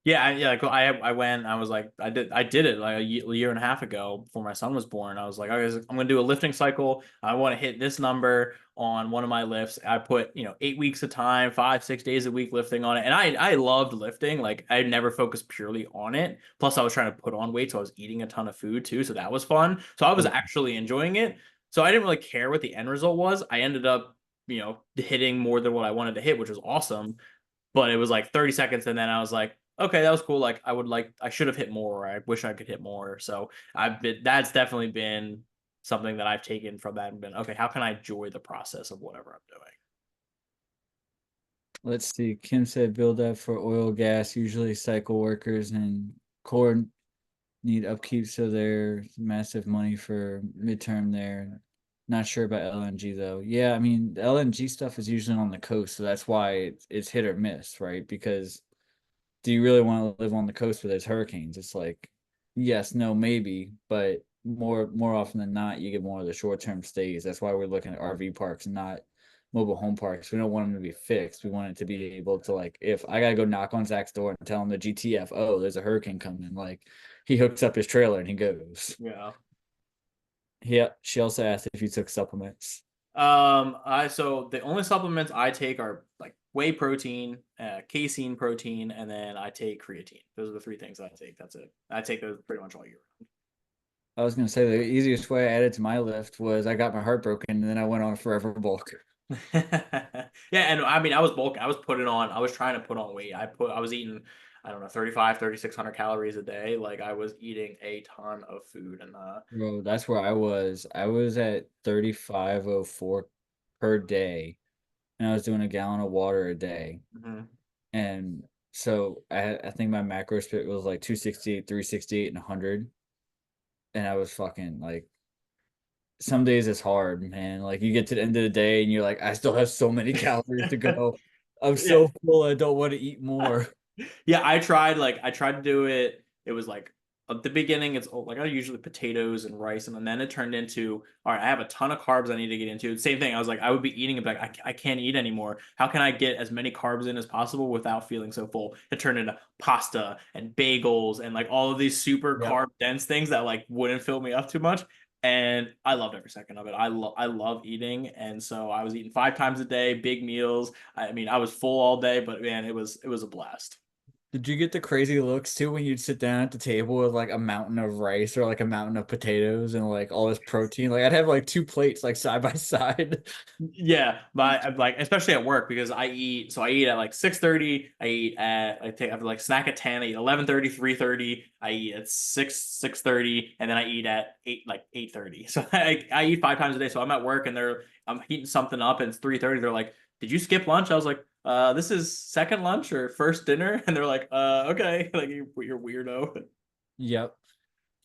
yeah, yeah. Like I went. I was like, I did it like a year and a half ago before my son was born. I was like, okay, I'm gonna do a lifting cycle. I want to hit this number on one of my lifts. I put 8 weeks of time, 5 6 days a week lifting on it, and I loved lifting. Like I never focused purely on it. Plus, I was trying to put on weight, so I was eating a ton of food too. So that was fun. So I was Yeah. actually enjoying it. So I didn't really care what the end result was. I ended up hitting more than what I wanted to hit, which was awesome, but it was like 30 seconds and then I was like, okay, that was cool. Like I should have hit more, or I wish I could hit more. So that's definitely been something that I've taken from that and been, okay, how can I enjoy the process of whatever I'm doing? Let's see. Kim said build up for oil, gas, usually cycle workers and core need upkeep, so there's massive money for midterm there. Not sure about LNG though. Yeah, I mean the LNG stuff is usually on the coast, so that's why it's hit or miss, right? Because do you really want to live on the coast where there's hurricanes? It's like yes, no, maybe, but more often than not, you get more of the short term stays. That's why we're looking at RV parks and not mobile home parks. We don't want them to be fixed. We want it to be able to, like, if I gotta go knock on Zach's door and tell him the GTF, oh, there's a hurricane coming, like he hooks up his trailer and he goes. Yeah. Yeah. She also asked if you took supplements. I so the only supplements I take are like whey protein, casein protein, and then I take creatine. Those are the three things I take. That's it. I take those pretty much all year I was gonna say the easiest way I added to my lift was I got my heart broken and then I went on a forever bulk. Yeah, and I mean, I was bulking. I was putting on. I was trying to put on weight. I was eating, I don't know, 3,600 calories a day. Like I was eating a ton of food, and Bro, that's where I was. I was at 3504 per day, and I was doing a gallon of water a day. mhm. And so I think my macro split was like 268, 368, and 100. And I was fucking like, some days it's hard, man. Like you get to the end of the day and you're like, I still have so many calories to go. I'm Yeah. so full, I don't want to eat more. Yeah, I tried to do it. It was like at the beginning, it's like I usually potatoes and rice, and then it turned into, all right, I have a ton of carbs I need to get into. Same thing. I was like, I would be eating it, but like, I can't eat anymore. How can I get as many carbs in as possible without feeling so full? It turned into pasta and bagels and like all of these super Yep. carb dense things that like wouldn't fill me up too much. And I loved every second of it. I love eating, and so I was eating 5 times a day, big meals. I mean, I was full all day, but man, it was a blast. Did you get the crazy looks too when you'd sit down at the table with like a mountain of rice or like a mountain of potatoes and like all this protein? Like I'd have like 2 plates like side by side. Yeah, but I'm like especially at work because I eat at like 6:30, I have like snack at 10, I eat 11:30, 3:30, I eat at 6:30, and then I eat at 8 like 8:30. So I eat 5 times a day. So I'm at work and I'm heating something up and it's 3:30. They're like, "Did you skip lunch?" I was like, this is second lunch or first dinner?" And they're like, okay, like you're weirdo." Yep.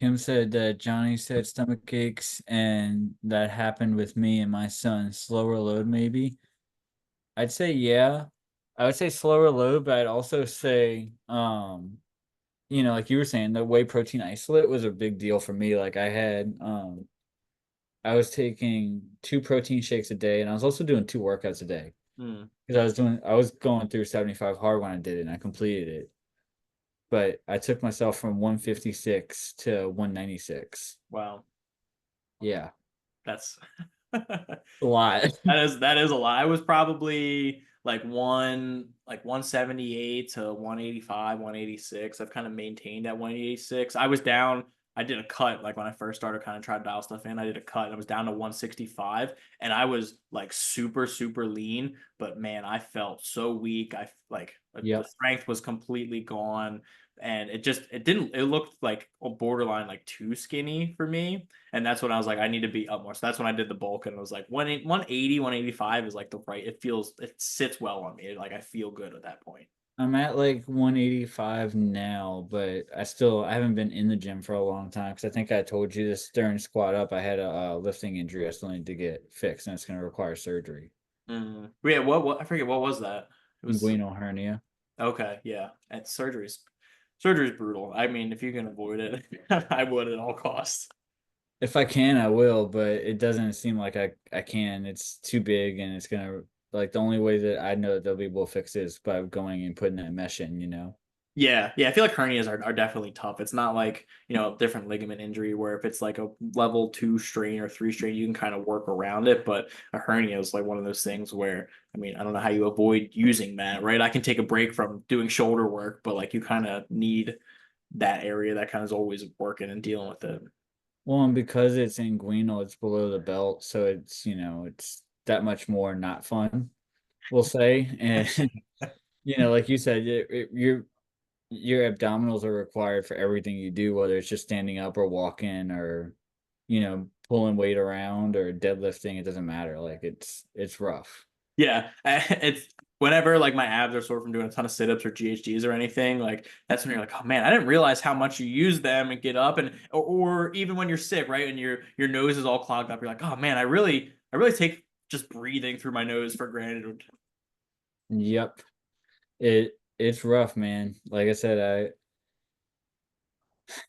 Kim said that Johnny said stomach aches, and that happened with me and my son. Slower load, maybe. I'd say yeah. I would say slower load, but I'd also say, like you were saying, the whey protein isolate was a big deal for me. Like I was taking 2 protein shakes a day, and I was also doing 2 workouts a day Hmm. because I was going through 75 hard when I did it, and I completed it. But I took myself from 156 to 196. Wow, Yeah, that's a lot. that is a lot. I was probably like 178 to 185, 186. I've kind of maintained at 186. I was down. I did a cut like when I first started kind of trying to dial stuff in. I did a cut and I was down to 165 and I was like super super lean, but man, I felt so weak. I like the Yep. strength was completely gone and it looked like a borderline like too skinny for me. And that's when I was like, I need to be up more. So that's when I did the bulk and it was like 180, 185 is like the right. It sits well on me. Like I feel good at that point. I'm at like 185 now, but I haven't been in the gym for a long time because I think I told you this during squat up. I had a lifting injury I still need to get fixed, and it's going to require surgery. Yeah, what I forget what was that? It was Inguinal hernia. okay, yeah. And surgery's brutal. I mean, if you can avoid it, I would at all costs. If I can, I will, but it doesn't seem like I can. It's too big, and it's gonna like the only way that I know that they'll be able to fix it is by going and putting that mesh in. Yeah, yeah, I feel like hernias are definitely tough. It's not like, different ligament injury where if it's like a level two strain or three strain, you can kind of work around it. But a hernia is like one of those things where, I mean, I don't know how you avoid using that, right? I can take a break from doing shoulder work, but like you kind of need that area that kind of is always working and dealing with it. Well, and because it's inguinal, it's below the belt, so it's that much more not fun, we'll say. And like you said, your abdominals are required for everything you do, whether it's just standing up or walking or pulling weight around or deadlifting. It doesn't matter. Like it's rough. Yeah, it's whenever like my abs are sore from doing a ton of sit-ups or GHDs or anything, like that's when you're like, oh man, I didn't realize how much you use them and get up and or even when you're sick, right? And your nose is all clogged up, you're like, oh man, I really take just breathing through my nose for granted. Yep. It's rough, man. Like I said,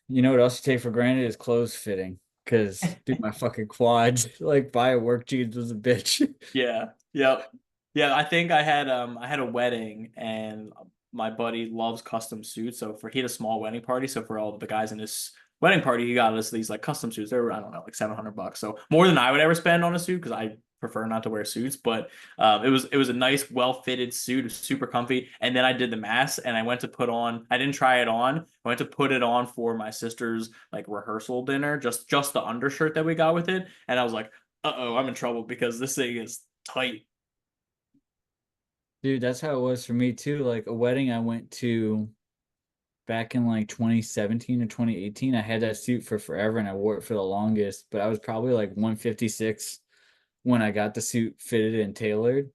you know what else you take for granted is clothes fitting. Cause dude, my fucking quads, like buy a work jeans was a bitch. Yeah. Yep. Yeah, I think I had a wedding and my buddy loves custom suits. So he had a small wedding party. So for all the guys in his wedding party, he got us these like custom suits. They were, I don't know, like $700. So more than I would ever spend on a suit because I prefer not to wear suits. But it was a nice, well-fitted suit. It was super comfy. And then I did the mass and I went to put on, I didn't try it on. I went to put it on for my sister's like rehearsal dinner, just the undershirt that we got with it. And I was like, uh-oh, I'm in trouble because this thing is tight. Dude, that's how it was for me too. Like a wedding I went to back in like 2017 or 2018. I had that suit for forever and I wore it for the longest, but I was probably like 156 when I got the suit fitted and tailored.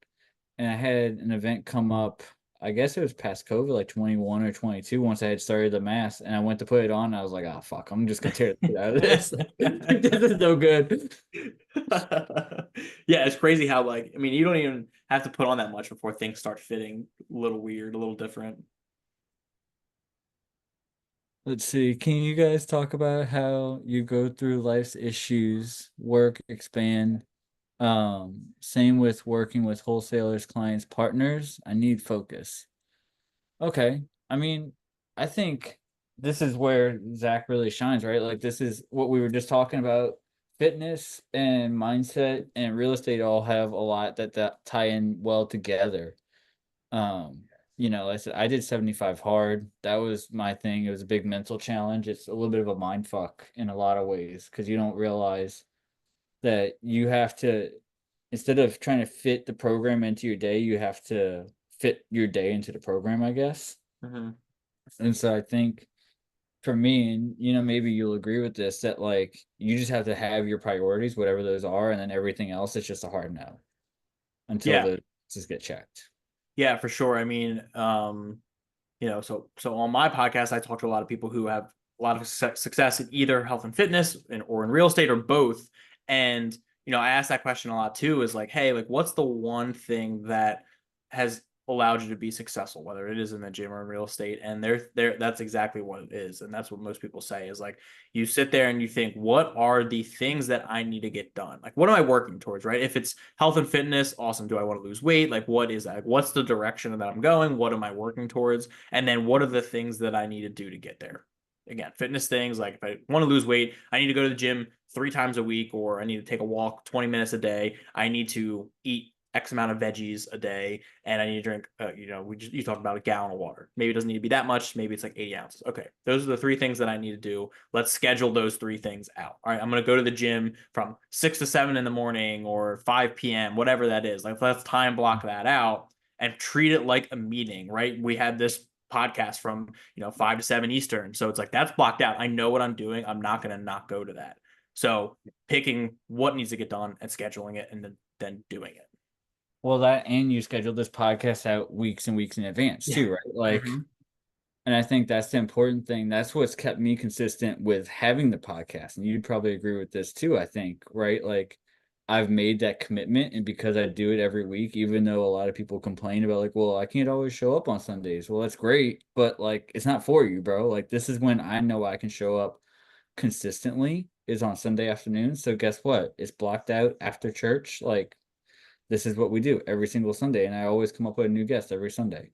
And I had an event come up, I guess it was past COVID, like 21 or 22, once I had started the mass, and I went to put it on, and I was like, oh fuck, I'm just gonna tear the shit out of this. This is no good. Yeah, it's crazy how like I mean you don't even have to put on that much before things start fitting a little weird, a little different. Let's see. Can you guys talk about how you go through life's issues, work, expand? Same with working with wholesalers, clients, partners. I need focus. Okay. I mean, I think this is where Zach really shines, right? Like this is what we were just talking about. Fitness and mindset and real estate all have a lot that tie in well together. Um, like I said, I did 75 hard. That was my thing. It was a big mental challenge. It's a little bit of a mind fuck in a lot of ways because you don't realize that you have to, instead of trying to fit the program into your day, you have to fit your day into the program, I guess. Mhm. And so I think for me, and maybe you'll agree with this, that like you just have to have your priorities, whatever those are, and then everything else is just a hard no until Yeah, the just get checked. yeah, for sure. I mean, so on my podcast, I talk to a lot of people who have a lot of success in either health and fitness or in real estate or both. And I ask that question a lot too. Is like, hey, like, what's the one thing that has allowed you to be successful, whether it is in the gym or in real estate? And there, that's exactly what it is, and that's what most people say is like, you sit there and you think, what are the things that I need to get done? Like, what am I working towards, right? If it's health and fitness, awesome. Do I want to lose weight? Like, what is that? What's the direction that I'm going? What am I working towards? And then what are the things that I need to do to get there? Again, fitness things like if I want to lose weight, I need to go to the gym 3 times a week, or I need to take a walk 20 minutes a day. I need to eat X amount of veggies a day, and I need to drink, you talked about a gallon of water. Maybe it doesn't need to be that much. Maybe it's like 80 ounces. Okay. Those are the 3 things that I need to do. Let's schedule those 3 things out. All right. I'm going to go to the gym from 6 to 7 in the morning or 5 p.m., whatever that is. Like, let's time block that out and treat it like a meeting, right? We had this podcast from 5 to 7 Eastern, so it's like that's blocked out. I know what I'm doing. I'm not going to not go to that. So picking what needs to get done and scheduling it, and then doing it. Well, that and you schedule this podcast out weeks and weeks in advance Yeah. too, right? Like, Hmm. and I think that's the important thing. That's what's kept me consistent with having the podcast. And you'd probably agree with this too, I think, right? Like, I've made that commitment, and because I do it every week, even though a lot of people complain about, like, well, I can't always show up on Sundays. Well, that's great, but like, it's not for you, bro. Like, this is when I know I can show up consistently is on Sunday afternoon. So guess what? It's blocked out after church. Like, this is what we do every single Sunday, and I always come up with a new guest every Sunday.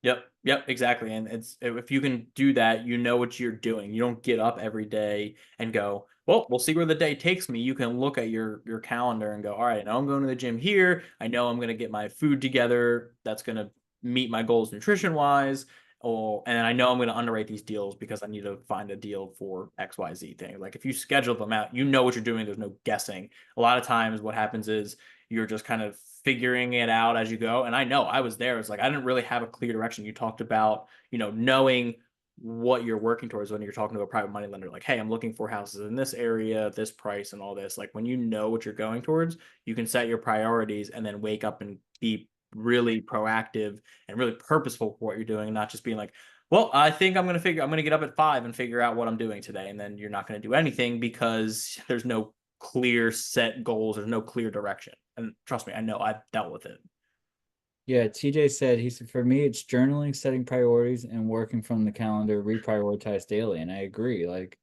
Yep, yep, exactly. And it's if you can do that, you know what you're doing. You don't get up every day and go, well, we'll see where the day takes me. You can look at your calendar and go, all right, now I'm going to the gym here. I know I'm going to get my food together. That's going to meet my goals nutrition wise. Oh, and I know I'm going to underwrite these deals because I need to find a deal for XYZ thing. Like if you schedule them out, you know what you're doing. There's no guessing. A lot of times what happens is you're just kind of figuring it out as you go. And I know I was there. It's like I didn't really have a clear direction. You talked about, knowing what you're working towards when you're talking to a private money lender. Like, hey, I'm looking for houses in this area, this price, and all this. Like when you know what you're going towards, you can set your priorities and then wake up and be really proactive and really purposeful for what you're doing, not just being like, well, I think I'm going to get up at 5 and figure out what I'm doing today. And then you're not going to do anything because there's no clear set goals. There's no clear direction. And trust me, I know I've dealt with it. Yeah, TJ said, he said, for me, it's journaling, setting priorities, and working from the calendar, reprioritize daily. And I agree. Like,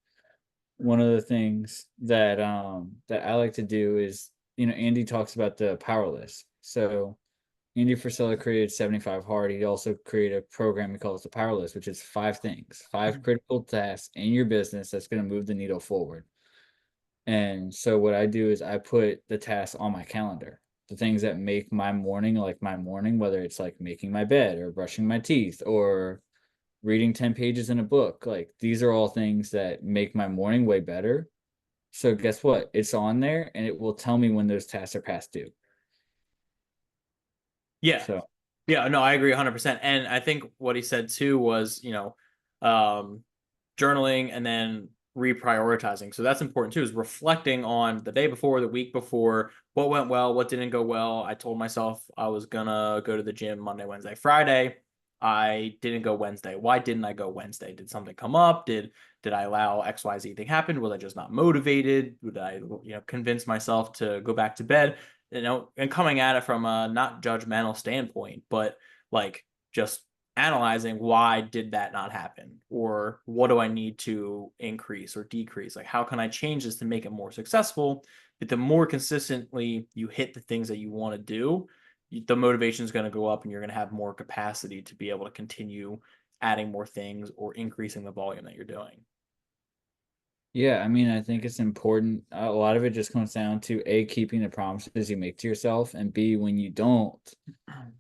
one of the things that I like to do is, Andy talks about the power list. So Andy Frisella created 75 Hard. He also created a program he calls the Power List, which is 5 things, 5 critical tasks in your business that's going to move the needle forward. And so what I do is I put the tasks on my calendar, the things that make my morning like my morning, whether it's like making my bed or brushing my teeth or reading 10 pages in a book. Like, these are all things that make my morning way better. So guess what? It's on there and it will tell me when those tasks are past due. Yeah. So Yeah, no, I agree 100%. And I think what he said too was, um, journaling and then reprioritizing. So that's important too, is reflecting on the day before, the week before, what went well, what didn't go well. I told myself I was gonna go to the gym Monday, Wednesday, Friday. I didn't go Wednesday. Why didn't I go Wednesday? Did something come up? Did I allow XYZ thing happen? Was I just not motivated? Would I, convince myself to go back to bed? And coming at it from a not judgmental standpoint, but like just analyzing why did that not happen, or what do I need to increase or decrease? Like how can I change this to make it more successful? But the more consistently you hit the things that you want to do, the motivation is going to go up and you're going to have more capacity to be able to continue adding more things or increasing the volume that you're doing. yeah, I mean, I think it's important. A lot of it just comes down to A, keeping the promises you make to yourself, and B, when you don't,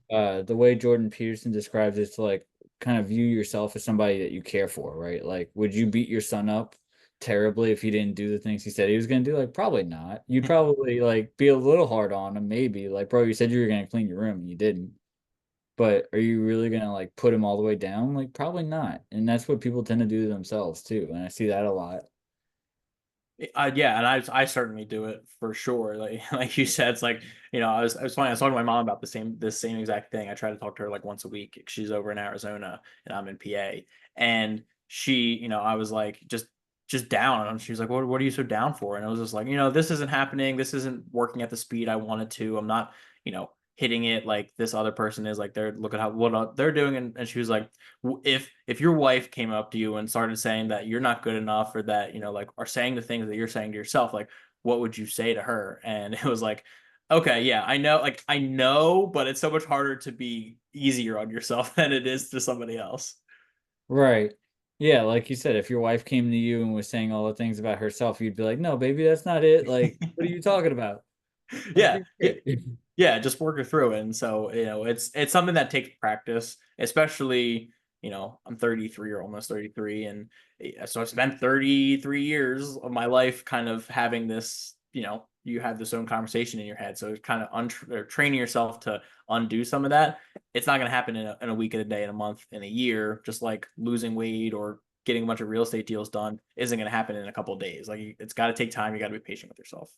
the way Jordan Peterson describes it, to like kind of view yourself as somebody that you care for, right? Like, would you beat your son up terribly if he didn't do the things he said he was gonna do? Like, probably not. You'd probably like be a little hard on him, maybe. Like, bro, you said you were gonna clean your room and you didn't. But are you really gonna like put him all the way down? Like, probably not. And that's what people tend to do to themselves too. And I see that a lot. Yeah, and I certainly do it for sure. Like like you said, it's like I was funny. I was talking to my mom about this same exact thing. I try to talk to her like once a week. She's over in Arizona and I'm in PA, and she, I was like just down, and she was like, what are you so down for? And I was just like, this isn't happening. This isn't working at the speed I wanted to. I'm not, hitting it like this other person is. Like they're look at how what they're doing, and she was like, if your wife came up to you and started saying that you're not good enough, or that like are saying the things that you're saying to yourself, like what would you say to her? And it was like, okay, yeah, I know, like I know, but it's so much harder to be easier on yourself than it is to somebody else. Right. Yeah, like you said, if your wife came to you and was saying all the things about herself, you'd be like, "No, baby, that's not it. Like, what are you talking about? Like, Yeah, you're yeah, great." yeah, just work it through it. And so it's something that takes practice, especially I'm 33 or almost 33, and so I've spent 33 years of my life kind of having this, you have this own conversation in your head, so it's kind of or training yourself to undo some of that. It's not going to happen in a week, in a day, in a month, in a year. Just like losing weight or getting a bunch of real estate deals done isn't going to happen in a couple of days. Like it's got to take time. You got to be patient with yourself.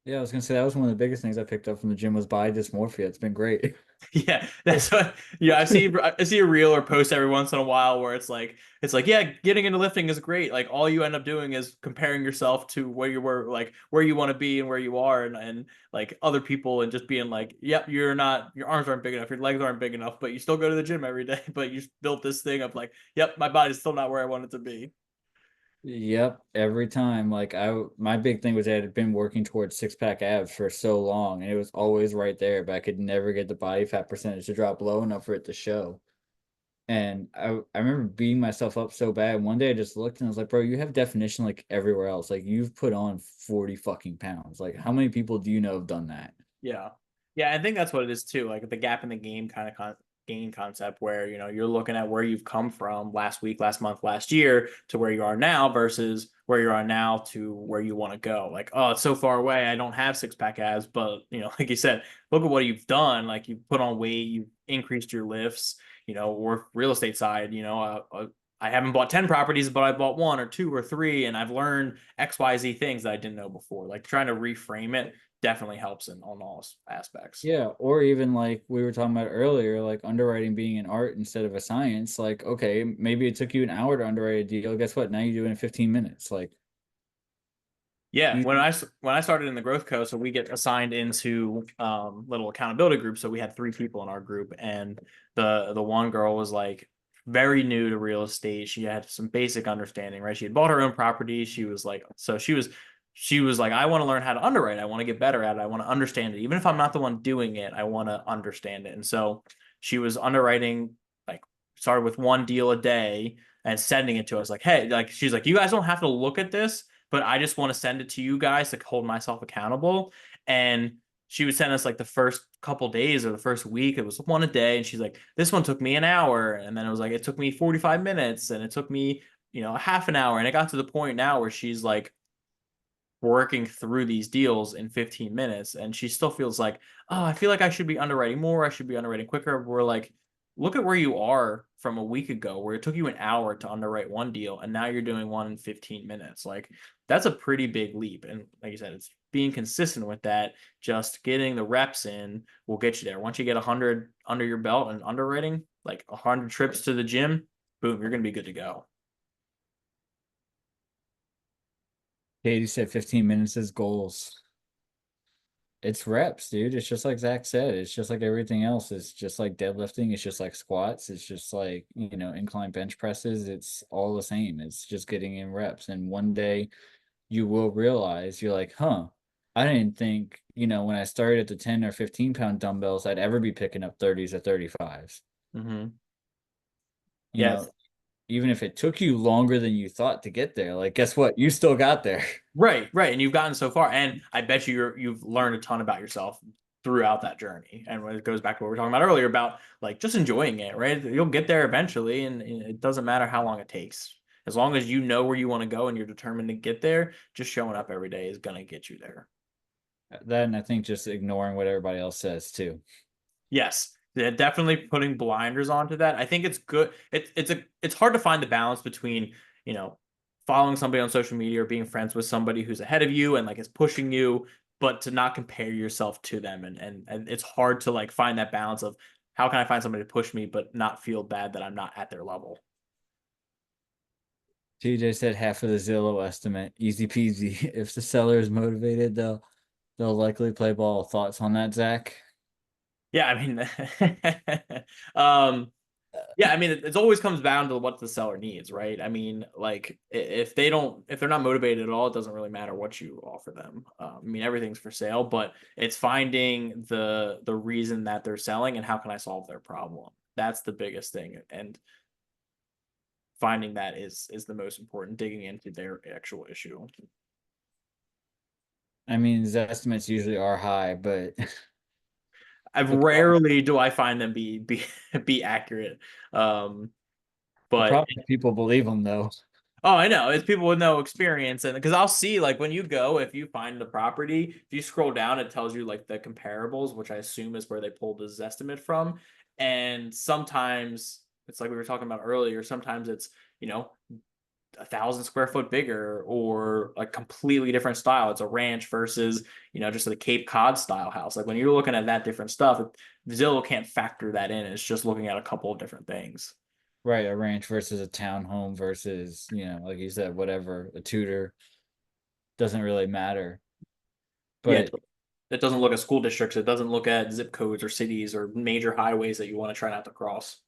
Yeah, I was gonna say that was one of the biggest things I picked up from the gym was body dysmorphia. It's been great. Yeah, that's what. Yeah, I see a reel or post every once in a while where it's like yeah, getting into lifting is great. Like all you end up doing is comparing yourself to where you were, like where you want to be and where you are, and like other people, and just being like, yep, you're not, your arms aren't big enough, your legs aren't big enough, but you still go to the gym every day, but you built this thing of like, yep, my body's still not where I want it to be. Yep, every time. Like my big thing was that I had been working towards six pack abs for so long, and it was always right there, but I could never get the body fat percentage to drop low enough for it to show. And I remember beating myself up so bad. One day I just looked and I was like, bro, you have definition like everywhere else. Like you've put on 40 fucking pounds. Like how many people do you know have done that? Yeah. Yeah, I think that's what it is too. Like the gap in the game kind of gain concept where, you're looking at where you've come from last week, last month, last year to where you are now versus where you are now to where you want to go. Like, oh, it's so far away. I don't have six pack abs, but like you said, look at what you've done. Like you've put on weight, you've increased your lifts, or real estate side, I haven't bought 10 properties, but I bought one or two or three, and I've learned XYZ things that I didn't know before. Like trying to reframe it definitely helps in on all aspects. Yeah, or even like we were talking about earlier, like underwriting being an art instead of a science. Like, okay, maybe it took you an hour to underwrite a deal. Guess what? Now you do it in 15 minutes. Like, Yeah, when easy. I started in the growth co, so we get assigned into little accountability groups. So we had three people in our group, and the one girl was like very new to real estate. She had some basic understanding, right? She had bought her own property. She was like, I want to learn how to underwrite. I want to get better at it. I want to understand it. Even if I'm not the one doing it, I want to understand it. And so she was underwriting, like started with one deal a day and sending it to us like, hey, like she's like, you guys don't have to look at this, but I just want to send it to you guys to hold myself accountable. And she would send us like the first couple days or the first week, it was one a day. And she's like, this one took me an hour. And then it was like, it took me 45 minutes and it took me, a half an hour. And it got to the point now where she's like working through these deals in 15 minutes. And she still feels like, oh, I feel like I should be underwriting more. I should be underwriting quicker. We're like, look at where you are from a week ago, where it took you an hour to underwrite one deal, and now you're doing one in 15 minutes. Like, that's a pretty big leap. And like you said, it's being consistent with that. Just getting the reps in will get you there. Once you get 100 under your belt and underwriting, like 100 trips to the gym, boom, you're going to be good to go. Katie said 15 minutes is goals. It's reps, dude. It's just like Zach said. It's just like everything else. It's just like deadlifting. It's just like squats. It's just like, incline bench presses. It's all the same. It's just getting in reps. And one day you will realize you're like, huh, I didn't think, when I started at the 10 or 15 pound dumbbells, I'd ever be picking up 30s or 35s. Mm-hmm. You Yes. know, even if it took you longer than you thought to get there, like, guess what? You still got there. Right, right. And you've gotten so far. And I bet you've learned a ton about yourself throughout that journey. And when it goes back to what we were talking about earlier about like just enjoying it, right? You'll get there eventually, and it doesn't matter how long it takes. As long as you know where you want to go and you're determined to get there, just showing up every day is gonna get you there. That and I think just ignoring what everybody else says too. Yes. Yeah, definitely putting blinders onto that. I think it's good. It's hard to find the balance between, you know, following somebody on social media or being friends with somebody who's ahead of you and like is pushing you, but to not compare yourself to them. And it's hard to like find that balance of how can I find somebody to push me but not feel bad that I'm not at their level. TJ said half of the Zillow estimate, easy peasy. If the seller is motivated, they'll likely play ball. Thoughts on that, Zach? Yeah, I mean um yeah, I mean, it always comes down to what the seller needs, right? I mean, like if they're not motivated at all, it doesn't really matter what you offer them. I mean, everything's for sale, but it's finding the reason that they're selling and how can I solve their problem. That's the biggest thing, and finding that is the most important. Digging into their actual issue. I mean, his estimates usually are high, but I've the problem, rarely do I find them be accurate. Um, the but problem is people believe them though. Oh, I know. It's people with no experience. And because I'll see, like, when you go, if you find the property, if you scroll down, it tells you, like, the comparables, which I assume is where they pulled this estimate from. And sometimes it's like we were talking about earlier. Sometimes it's, you know, 1,000 square foot bigger or a completely different style. It's a ranch versus, just a Cape Cod style house. Like when you're looking at that different stuff, Zillow can't factor that in. It's just looking at a couple of different things. Right, a ranch versus a townhome versus, like you said, whatever, a Tudor doesn't really matter. Yeah, But it doesn't look at school districts. It doesn't look at zip codes or cities or major highways that you want to try not to cross.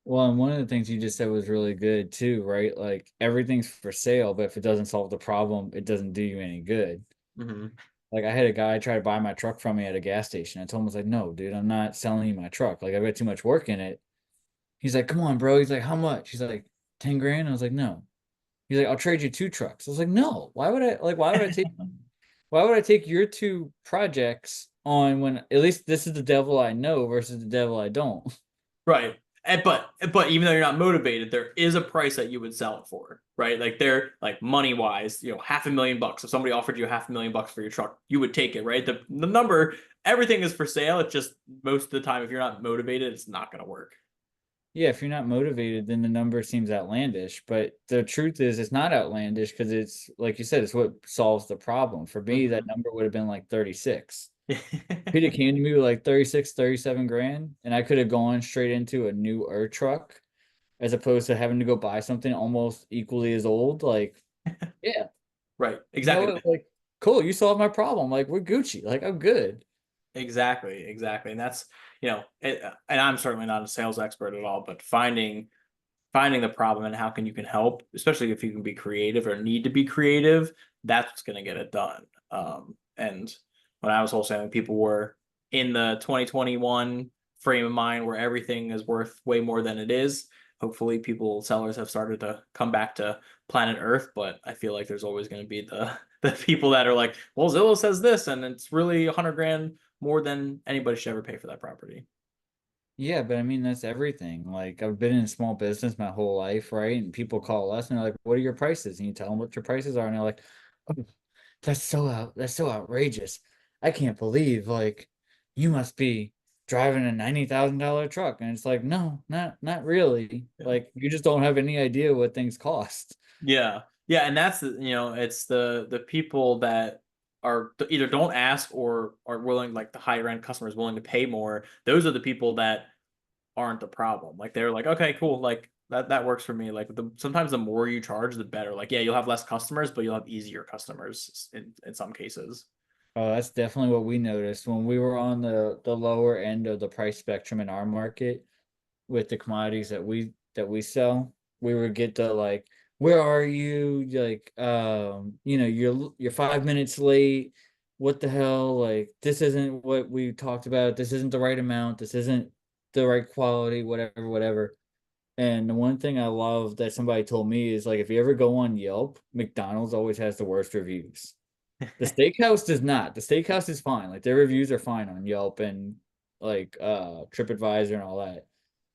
well, and one of the things you just said was really good too, right? Like everything's for sale, but if it doesn't solve the problem, it doesn't do you any good. Hmm. Like I had a guy try to buy my truck from me at a gas station. I told him, I was like, no, dude, I'm not selling you my truck. Like I've got too much work in it. He's like, come on, bro. He's like, how much? He's like, 10 grand. I was like, no. He's like, I'll trade you two trucks. I was like, no. Why would I take your two projects on when at least this is the devil I know versus the devil I don't? Right. But even though you're not motivated, there is a price that you would sell it for, right? Like they're like money wise, $500,000. If somebody offered you $500,000 for your truck, you would take it, right? The number, everything is for sale. It's just most of the time, if you're not motivated, it's not going to work. Yeah, if you're not motivated, then the number seems outlandish. But the truth is, it's not outlandish because it's like you said, it's what solves the problem. For me, that Hmm. number would have been like 36. Could have came to me with like 36, 37 grand, and I could have gone straight into a newer truck as opposed to having to go buy something almost equally as old. Like, yeah, Right. you know Exactly. what? Like, cool, you solved my problem. Like, we're Gucci. Like, I'm good. Exactly, exactly. And that's, and I'm certainly not a sales expert at all, but finding the problem and how can help, especially if you can be creative or need to be creative, that's what's going to get it done. And when I was wholesaling, people were in the 2021 frame of mind where everything is worth way more than it is. Hopefully, sellers have started to come back to planet Earth, but I feel like there's always going to be the people that are like, well, Zillow says this, and it's really 100 grand more than anybody should ever pay for that property. Yeah, but I mean, that's everything. Like, I've been in small business my whole life, right? And people call us and they're like, what are your prices? And you tell them what your prices are. And they're like, oh, that's so outrageous. I can't believe, like, you must be driving a $90,000 truck. And it's like, no, not really. Like, you just don't have any idea what things cost. Yeah. Yeah, and that's it's the people that are either don't ask or are willing, like the higher end customers willing to pay more. Those are the people that aren't the problem. Like they're like, okay, cool, like that works for me. Like sometimes the more you charge, the better. Like yeah, you'll have less customers, but you'll have easier customers in some cases. Oh, that's definitely what we noticed when we were on the lower end of the price spectrum in our market with the commodities that we sell. We would get to like, where are you? Like, you're 5 minutes late. What the hell? Like, this isn't what we talked about. This isn't the right amount. This isn't the right quality, whatever, whatever. And the one thing I love that somebody told me is like, if you ever go on Yelp, McDonald's always has the worst reviews. The steakhouse does not. The steakhouse is fine. Like their reviews are fine on Yelp and like TripAdvisor and all that.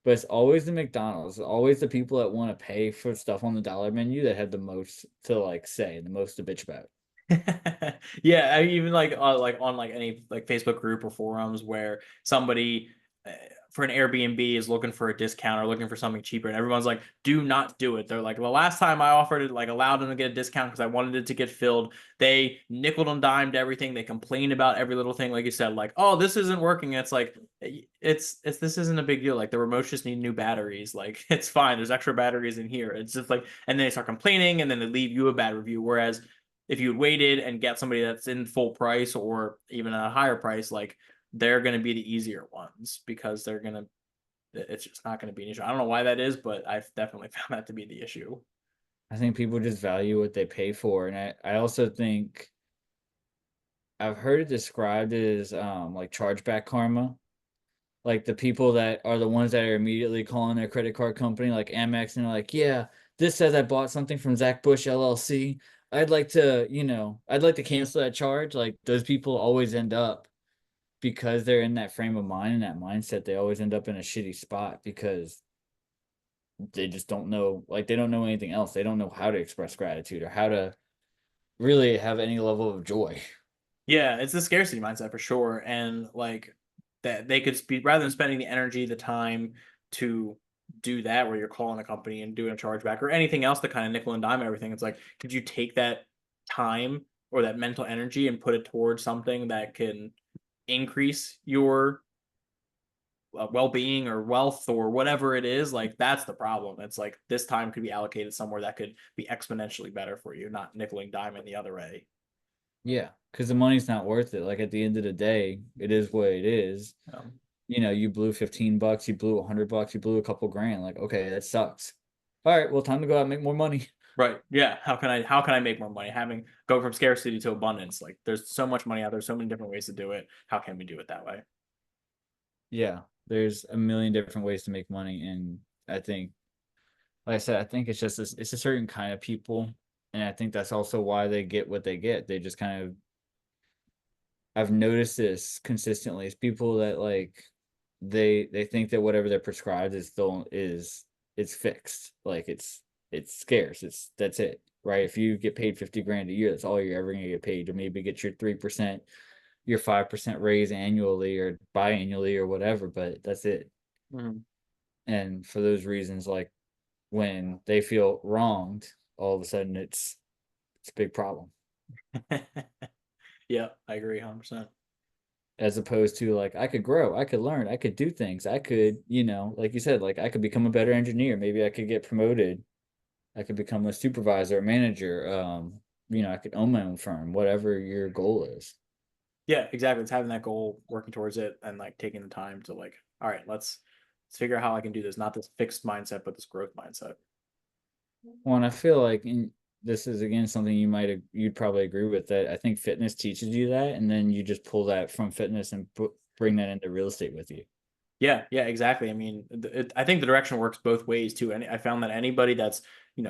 But it's always the McDonald's, always the people that want to pay for stuff on the dollar menu that have the most to like say, the most to bitch about. Yeah, I mean, even like on like any like Facebook group or forums where somebody uh, for an Airbnb is looking for a discount or looking for something cheaper, and everyone's like, "Do not do it." They're like, "The last time I offered it, like allowed them to get a discount because I wanted it to get filled, they nickel and dimed everything. They complained about every little thing, like you said, like, oh, this isn't working." It's like it's this isn't a big deal. Like the remotes just need new batteries. Like it's fine. There's extra batteries in here. It's just like, and then they start complaining, and then they leave you a bad review. Whereas if you had waited and get somebody that's in full price or even a higher price, like they're going to be the easier ones because it's just not going to be an issue. I don't know why that is, but I've definitely found that to be the issue. I think people just value what they pay for. And I also think I've heard it described as like chargeback karma. Like the people that are the ones that are immediately calling their credit card company like Amex and they're like, yeah, this says I bought something from Zack Bush LLC. I'd like to cancel that charge. Like those people always end up because they're in that frame of mind and that mindset, they always end up in a shitty spot because they just don't know, like they don't know anything else. They don't know how to express gratitude or how to really have any level of joy. Yeah, it's the scarcity mindset for sure. And like that they could speak rather than spending the energy, the time to do that where you're calling the company and doing a chargeback or anything else to kind of nickel and dime everything. It's like, could you take that time or that mental energy and put it towards something that can increase your well-being or wealth or whatever it is? Like, that's the problem. It's like this time could be allocated somewhere that could be exponentially better for you, not nickel and diming the other way. Yeah, because the money's not worth it. Like at the end of the day, it is what it is. Um, You blew $15, you blew $100, you blew a couple grand. Like, okay, that sucks. All right, well, time to go out and make more money. right. Yeah. How can I make more money? Having go from scarcity to abundance. Like, there's so much money out there, so many different ways to do it. How can we do it that way? Yeah, there's a million different ways to make money, and I think, like I said, I think it's a certain kind of people, and I think that's also why they get what they get. They just kind of I've noticed this consistently. It's people that like they think that whatever they're prescribed is still is it's fixed. Like it's scarce. That's it. Right. If you get paid 50 grand a year, that's all you're ever gonna get paid. Or maybe get your 3%, your 5% raise annually or biannually or whatever, but that's it. Mhm. And for those reasons, like when they feel wronged, all of a sudden it's a big problem. Yeah, I agree 100%. As opposed to like I could grow, I could learn, I could do things, I could, like you said, like I could become a better engineer, maybe I could get promoted, I could become a supervisor, a manager, I could own my own firm, whatever your goal is. Yeah, exactly. It's having that goal, working towards it, and like taking the time to like, all right, let's figure out how I can do this. Not this fixed mindset, but this growth mindset. Well, and I feel like this is again something you'd probably agree with, that I think fitness teaches you that, and then you just pull that from fitness and bring that into real estate with you. Yeah, yeah, exactly. I mean, I think the direction works both ways too. And I found that anybody that's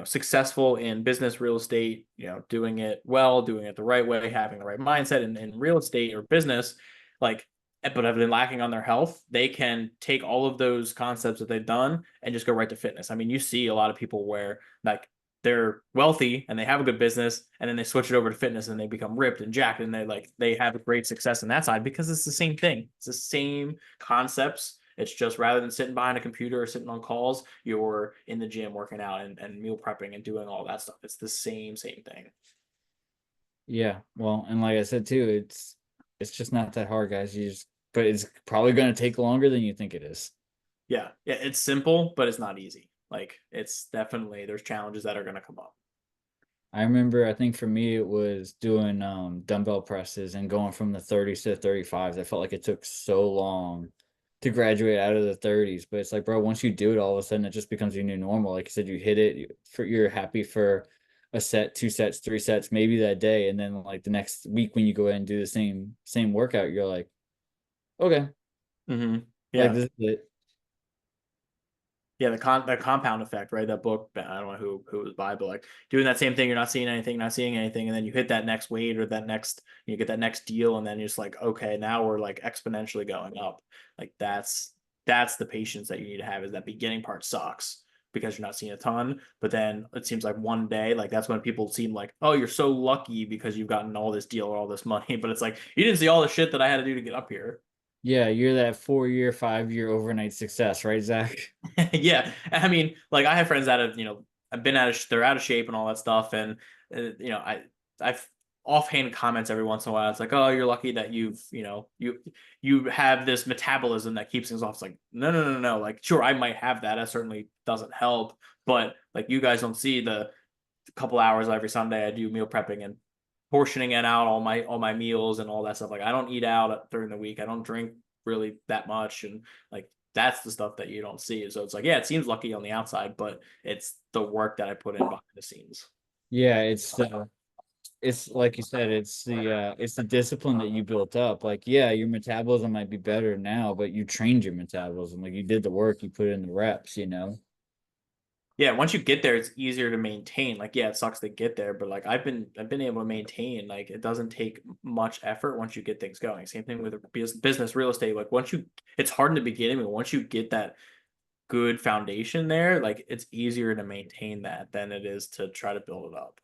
successful in business, real estate, doing it well, doing it the right way, having the right mindset in real estate or business, like, but have been lacking on their health, they can take all of those concepts that they've done and just go right to fitness. I mean, you see a lot of people where like they're wealthy and they have a good business and then they switch it over to fitness and they become ripped and jacked and they have a great success in that side because it's the same thing. It's the same concepts. It's just rather than sitting behind a computer or sitting on calls, you're in the gym working out and meal prepping and doing all that stuff. It's the same thing. Yeah, well, and like I said too, it's just not that hard, guys. But it's probably going to take longer than you think it is. Yeah. Yeah. It's simple, but it's not easy. Like, it's definitely, there's challenges that are going to come up. I remember, I think for me it was doing dumbbell presses and going from the 30s to the 35s. I felt like it took so long to graduate out of the 30s, but it's like, bro, once you do it, all of a sudden it just becomes your new normal. Like you said, you hit it, you're happy for a set, two sets, three sets, maybe that day, and then like the next week when you go ahead and do the same workout, you're like, okay, Mm-hmm. like Yeah. this is it. Yeah, the compound effect, right? That book, I don't know who it was by, but like doing that same thing, you're not seeing anything, not seeing anything, and then you hit that next weight or that next, you get that next deal, and then you're just like, okay, now we're like exponentially going up. Like, that's the patience that you need to have. Is that beginning part sucks because you're not seeing a ton, but then it seems like one day, like that's when people seem like, oh, you're so lucky because you've gotten all this deal or all this money, but it's like you didn't see all the shit that I had to do to get up here. Yeah, you're that 4 year, 5 year overnight success, right, Zach? Yeah, I mean, like I have friends that have been they're out of shape and all that stuff, and I've offhand comments every once in a while. It's like, oh, you're lucky that you have this metabolism that keeps things off. It's like, no, no, no, no. Like, sure, I might have that. That certainly doesn't help, but like you guys don't see the couple hours every Sunday I do meal prepping and portioning it out all my meals and all that stuff. Like, I don't eat out during the week. I don't drink really that much, and like that's the stuff that you don't see. So it's like, yeah, it seems lucky on the outside, but it's the work that I put in behind the scenes. Yeah, it's like you said, it's the discipline that you built up. Like, yeah, your metabolism might be better now, but you trained your metabolism. Like you did the work, you put in the reps. Yeah, once you get there, it's easier to maintain. Like, yeah, it sucks to get there, but like I've been able to maintain. Like, it doesn't take much effort once you get things going. Same thing with business, real estate. Like, it's hard in the beginning, but once you get that good foundation there, like it's easier to maintain that than it is to try to build it up.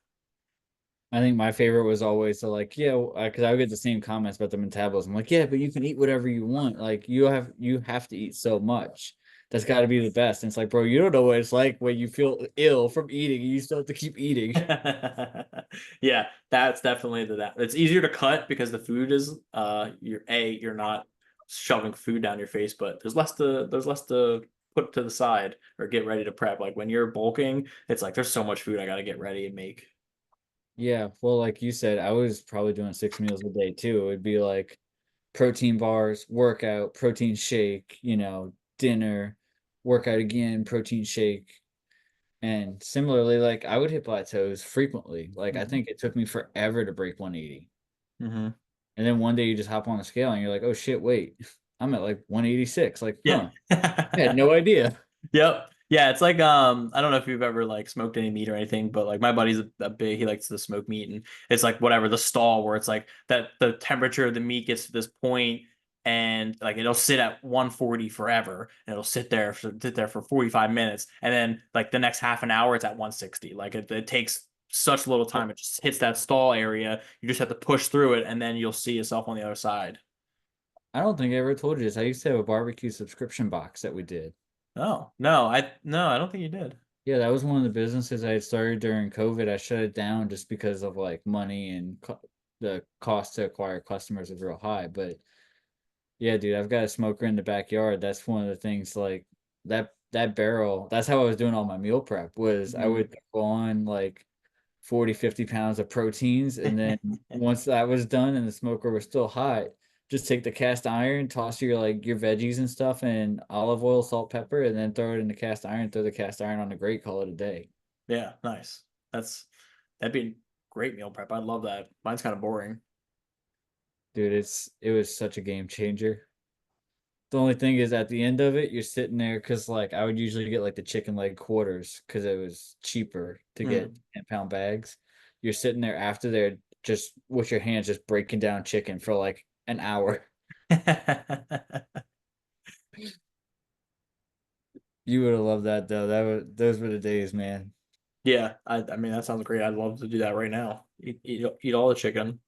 I think my favorite was always to like, yeah, because I would get the same comments about the metabolism. Like, yeah, but you can eat whatever you want. Like you have to eat so much. that's got to be the best. And it's like, bro, you don't know what it's like when you feel ill from eating and you still have to keep eating. Yeah, that's definitely that. It's easier to cut because the food is you're not shoving food down your face, but there's less to put to the side or get ready to prep. Like when you're bulking, it's like there's so much food I gotta get ready and make. Yeah, well, like you said, I was probably doing 6 meals a day too. It would be like protein bars, workout, protein shake, dinner, workout again, protein shake. And similarly, like I would hit plateaus frequently. Like I think it took me forever to break 180. Mm-hmm. And then one day you just hop on the scale and you're like, oh shit, wait, I'm at like 186. Like, Yeah. huh, I had no idea. Yep. Yeah, it's like I don't know if you've ever like smoked any meat or anything, but like my buddy's a big he likes to smoke meat and it's like whatever the stall where it's like that the temperature of the meat gets to this point and like it'll sit at 140 forever and it'll sit there for 45 minutes and then like the next half an hour it's at 160. Like it takes such little time. It just hits that stall area. You just have to push through it and then you'll see yourself on the other side. I don't think I ever told you this. I used to have a barbecue subscription box that we did. Oh, no, I don't think you did. Yeah, that was one of the businesses I had started during COVID. I shut it down just because of like money and the cost to acquire customers is real high. But yeah, dude, I've got a smoker in the backyard. That's one of the things like that barrel. That's how I was doing all my meal prep was I would go on like 40, 50 pounds of proteins. And then once that was done and the smoker was still hot, just take the cast iron, toss your veggies and stuff in olive oil, salt, pepper, and then throw it in the cast iron, throw the cast iron on the grate, call it a day. Yeah, nice. That'd be great meal prep. I love that. Mine's kind of boring. Dude, it was such a game changer. The only thing is at the end of it, you're sitting there because like I would usually get like the chicken leg quarters because it was cheaper to get Mm. 10-pound bags. You're sitting there after they're just with your hands just breaking down chicken for like an hour. You would have loved that though. Those were the days, man. Yeah, I mean that sounds great. I'd love to do that right now. Eat all the chicken.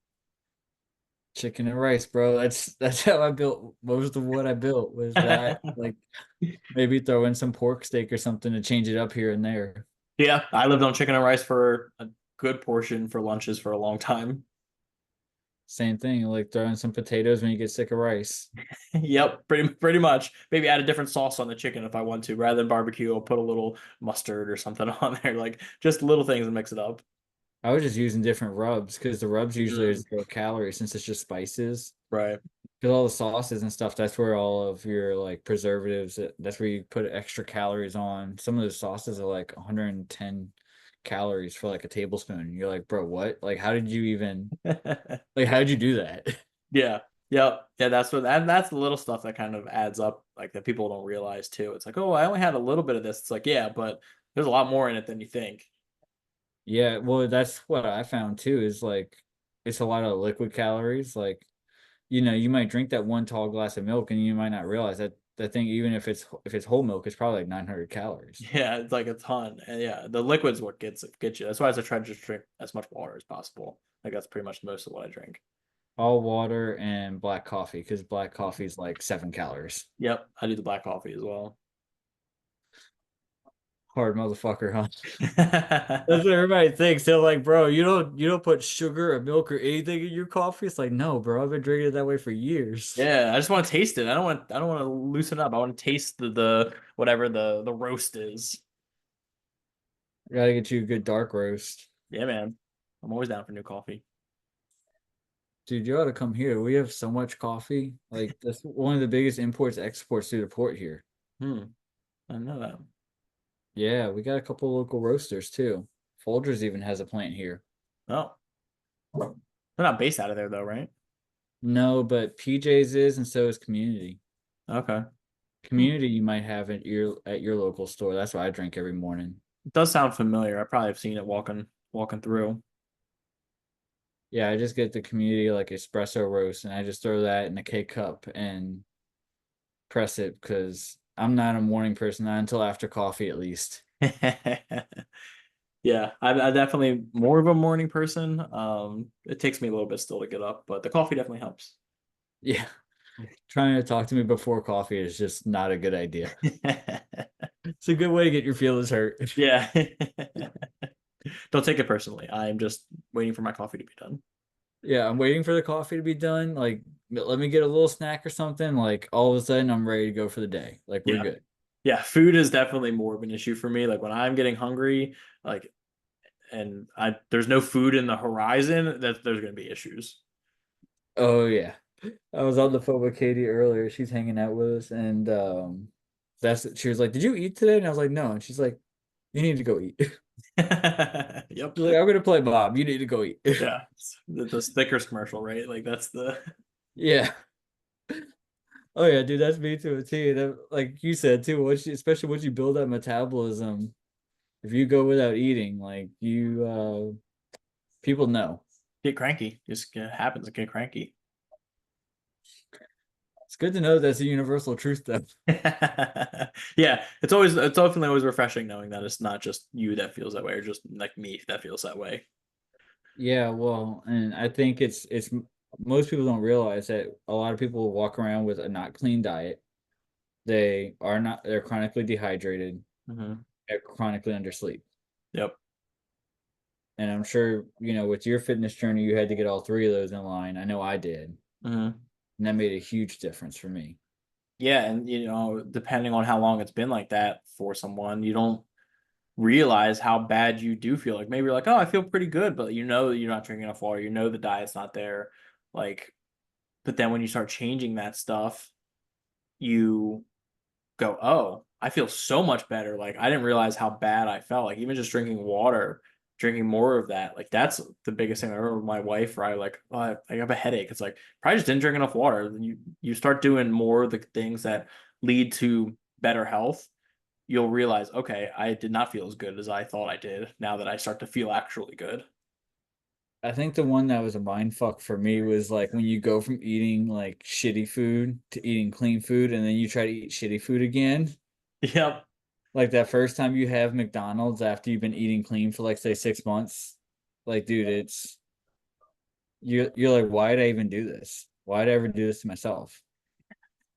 Chicken and rice, bro. That's how I built most of what I built was that like maybe throw in some pork steak or something to change it up here and there. Yeah, I lived on chicken and rice for a good portion for lunches for a long time. Same thing, like throw in some potatoes when you get sick of rice. Yep, pretty much. Maybe add a different sauce on the chicken if I want to. Rather than barbecue, I'll put a little mustard or something on there. Like just little things and mix it up. I was just using different rubs because the rubs usually are Mm, 0 calories since it's just spices. right. Because all the sauces and stuff, that's where all of your like preservatives, that's where you put extra calories on. Some of the sauces are like 110 calories for like a tablespoon. And you're like, bro, what? Like, how did you even, like, how did you do that? Yeah. Yep. Yeah, that's the little stuff that kind of adds up, like that people don't realize too. It's like, oh, I only had a little bit of this. It's like, yeah, but there's a lot more in it than you think. Yeah, well, that's what I found too, is like, it's a lot of liquid calories. Like, you might drink that one tall glass of milk and you might not realize that thing, even if it's whole milk, it's probably like 900 calories. Yeah, it's like a ton. And yeah, the liquid's what gets you. That's why I try to just drink as much water as possible. Like that's pretty much most of what I drink. All water and black coffee, because black coffee is like 7 calories. Yep, I do the black coffee as well. Hard motherfucker, huh? That's what everybody thinks. They're like, bro, you don't put sugar or milk or anything in your coffee. It's like, no, bro, I've been drinking it that way for years. Yeah, I just want to taste it. I don't want to loosen up. I want to taste the whatever the roast is. I gotta get you a good dark roast. Yeah, man. I'm always down for new coffee. Dude, you ought to come here. We have so much coffee. Like that's one of the biggest imports exports through the port here. Hmm. I know that. Yeah, we got a couple local roasters too. Folgers even has a plant here. Oh, they're not based out of there though, right? No, but PJ's is, and so is Community. Okay. Hmm. Community you might have at your local store. That's what I drink every morning. It does sound familiar. I probably have seen it walking through. Yeah, I just get the Community like espresso roast, and I just throw that in a K cup and press it because I'm not a morning person, not until after coffee at least. Yeah, I'm definitely more of a morning person. It takes me a little bit still to get up, but the coffee definitely helps. Yeah. Trying to talk to me before coffee is just not a good idea. It's a good way to get your feelings hurt. Yeah. Don't take it personally. I'm just waiting for my coffee to be done. Yeah, I'm waiting for the coffee to be done. Like, let me get a little snack or something. Like, all of a sudden, I'm ready to go for the day. Like, we're Yeah. good. Yeah. Food is definitely more of an issue for me. Like when I'm getting hungry, like, and there's no food in the horizon, that there's going to be issues. Oh yeah. I was on the phone with Katie earlier. She's hanging out with us, and that's she was like, "Did you eat today?" And I was like, "No." And she's like, "You need to go eat." She's Yep. like, "I'm gonna play Bob. You need to go eat." Yeah. The Snickers commercial, right? Like that's the Yeah. Oh yeah, dude, that's me to a T. And like you said too, especially once you build that metabolism, if you go without eating, like you people know. get cranky. Just happens to get cranky. It's good to know that's a universal truth though. Yeah, it's definitely always refreshing knowing that it's not just you that feels that way, or just like me that feels that way. Yeah, well, and I think it's most people don't realize that a lot of people walk around with a not clean diet. They're chronically dehydrated, Hmm. they're chronically undersleep. Yep. And I'm sure, with your fitness journey, you had to get all three of those in line. I know I did. Hmm. And that made a huge difference for me. Yeah, and depending on how long it's been like that for someone, you don't realize how bad you do feel. Like maybe you're like, oh, I feel pretty good, but you know you're not drinking enough water. You know the diet's not there. Like, but then when you start changing that stuff, you go, oh, I feel so much better. Like I didn't realize how bad I felt. Like even just drinking water, drinking more of that, like that's the biggest thing. I remember my wife, right? Like, oh, I have a headache. It's like probably just didn't drink enough water. Then you start doing more of the things that lead to better health. You'll realize, okay, I did not feel as good as I thought I did. Now that I start to feel actually good. I think the one that was a mind fuck for me was like when you go from eating like shitty food to eating clean food and then you try to eat shitty food again. Yep. Like that first time you have McDonald's after you've been eating clean for like say 6 months. Like, dude, you're like, why did I even do this? Why did I ever do this to myself?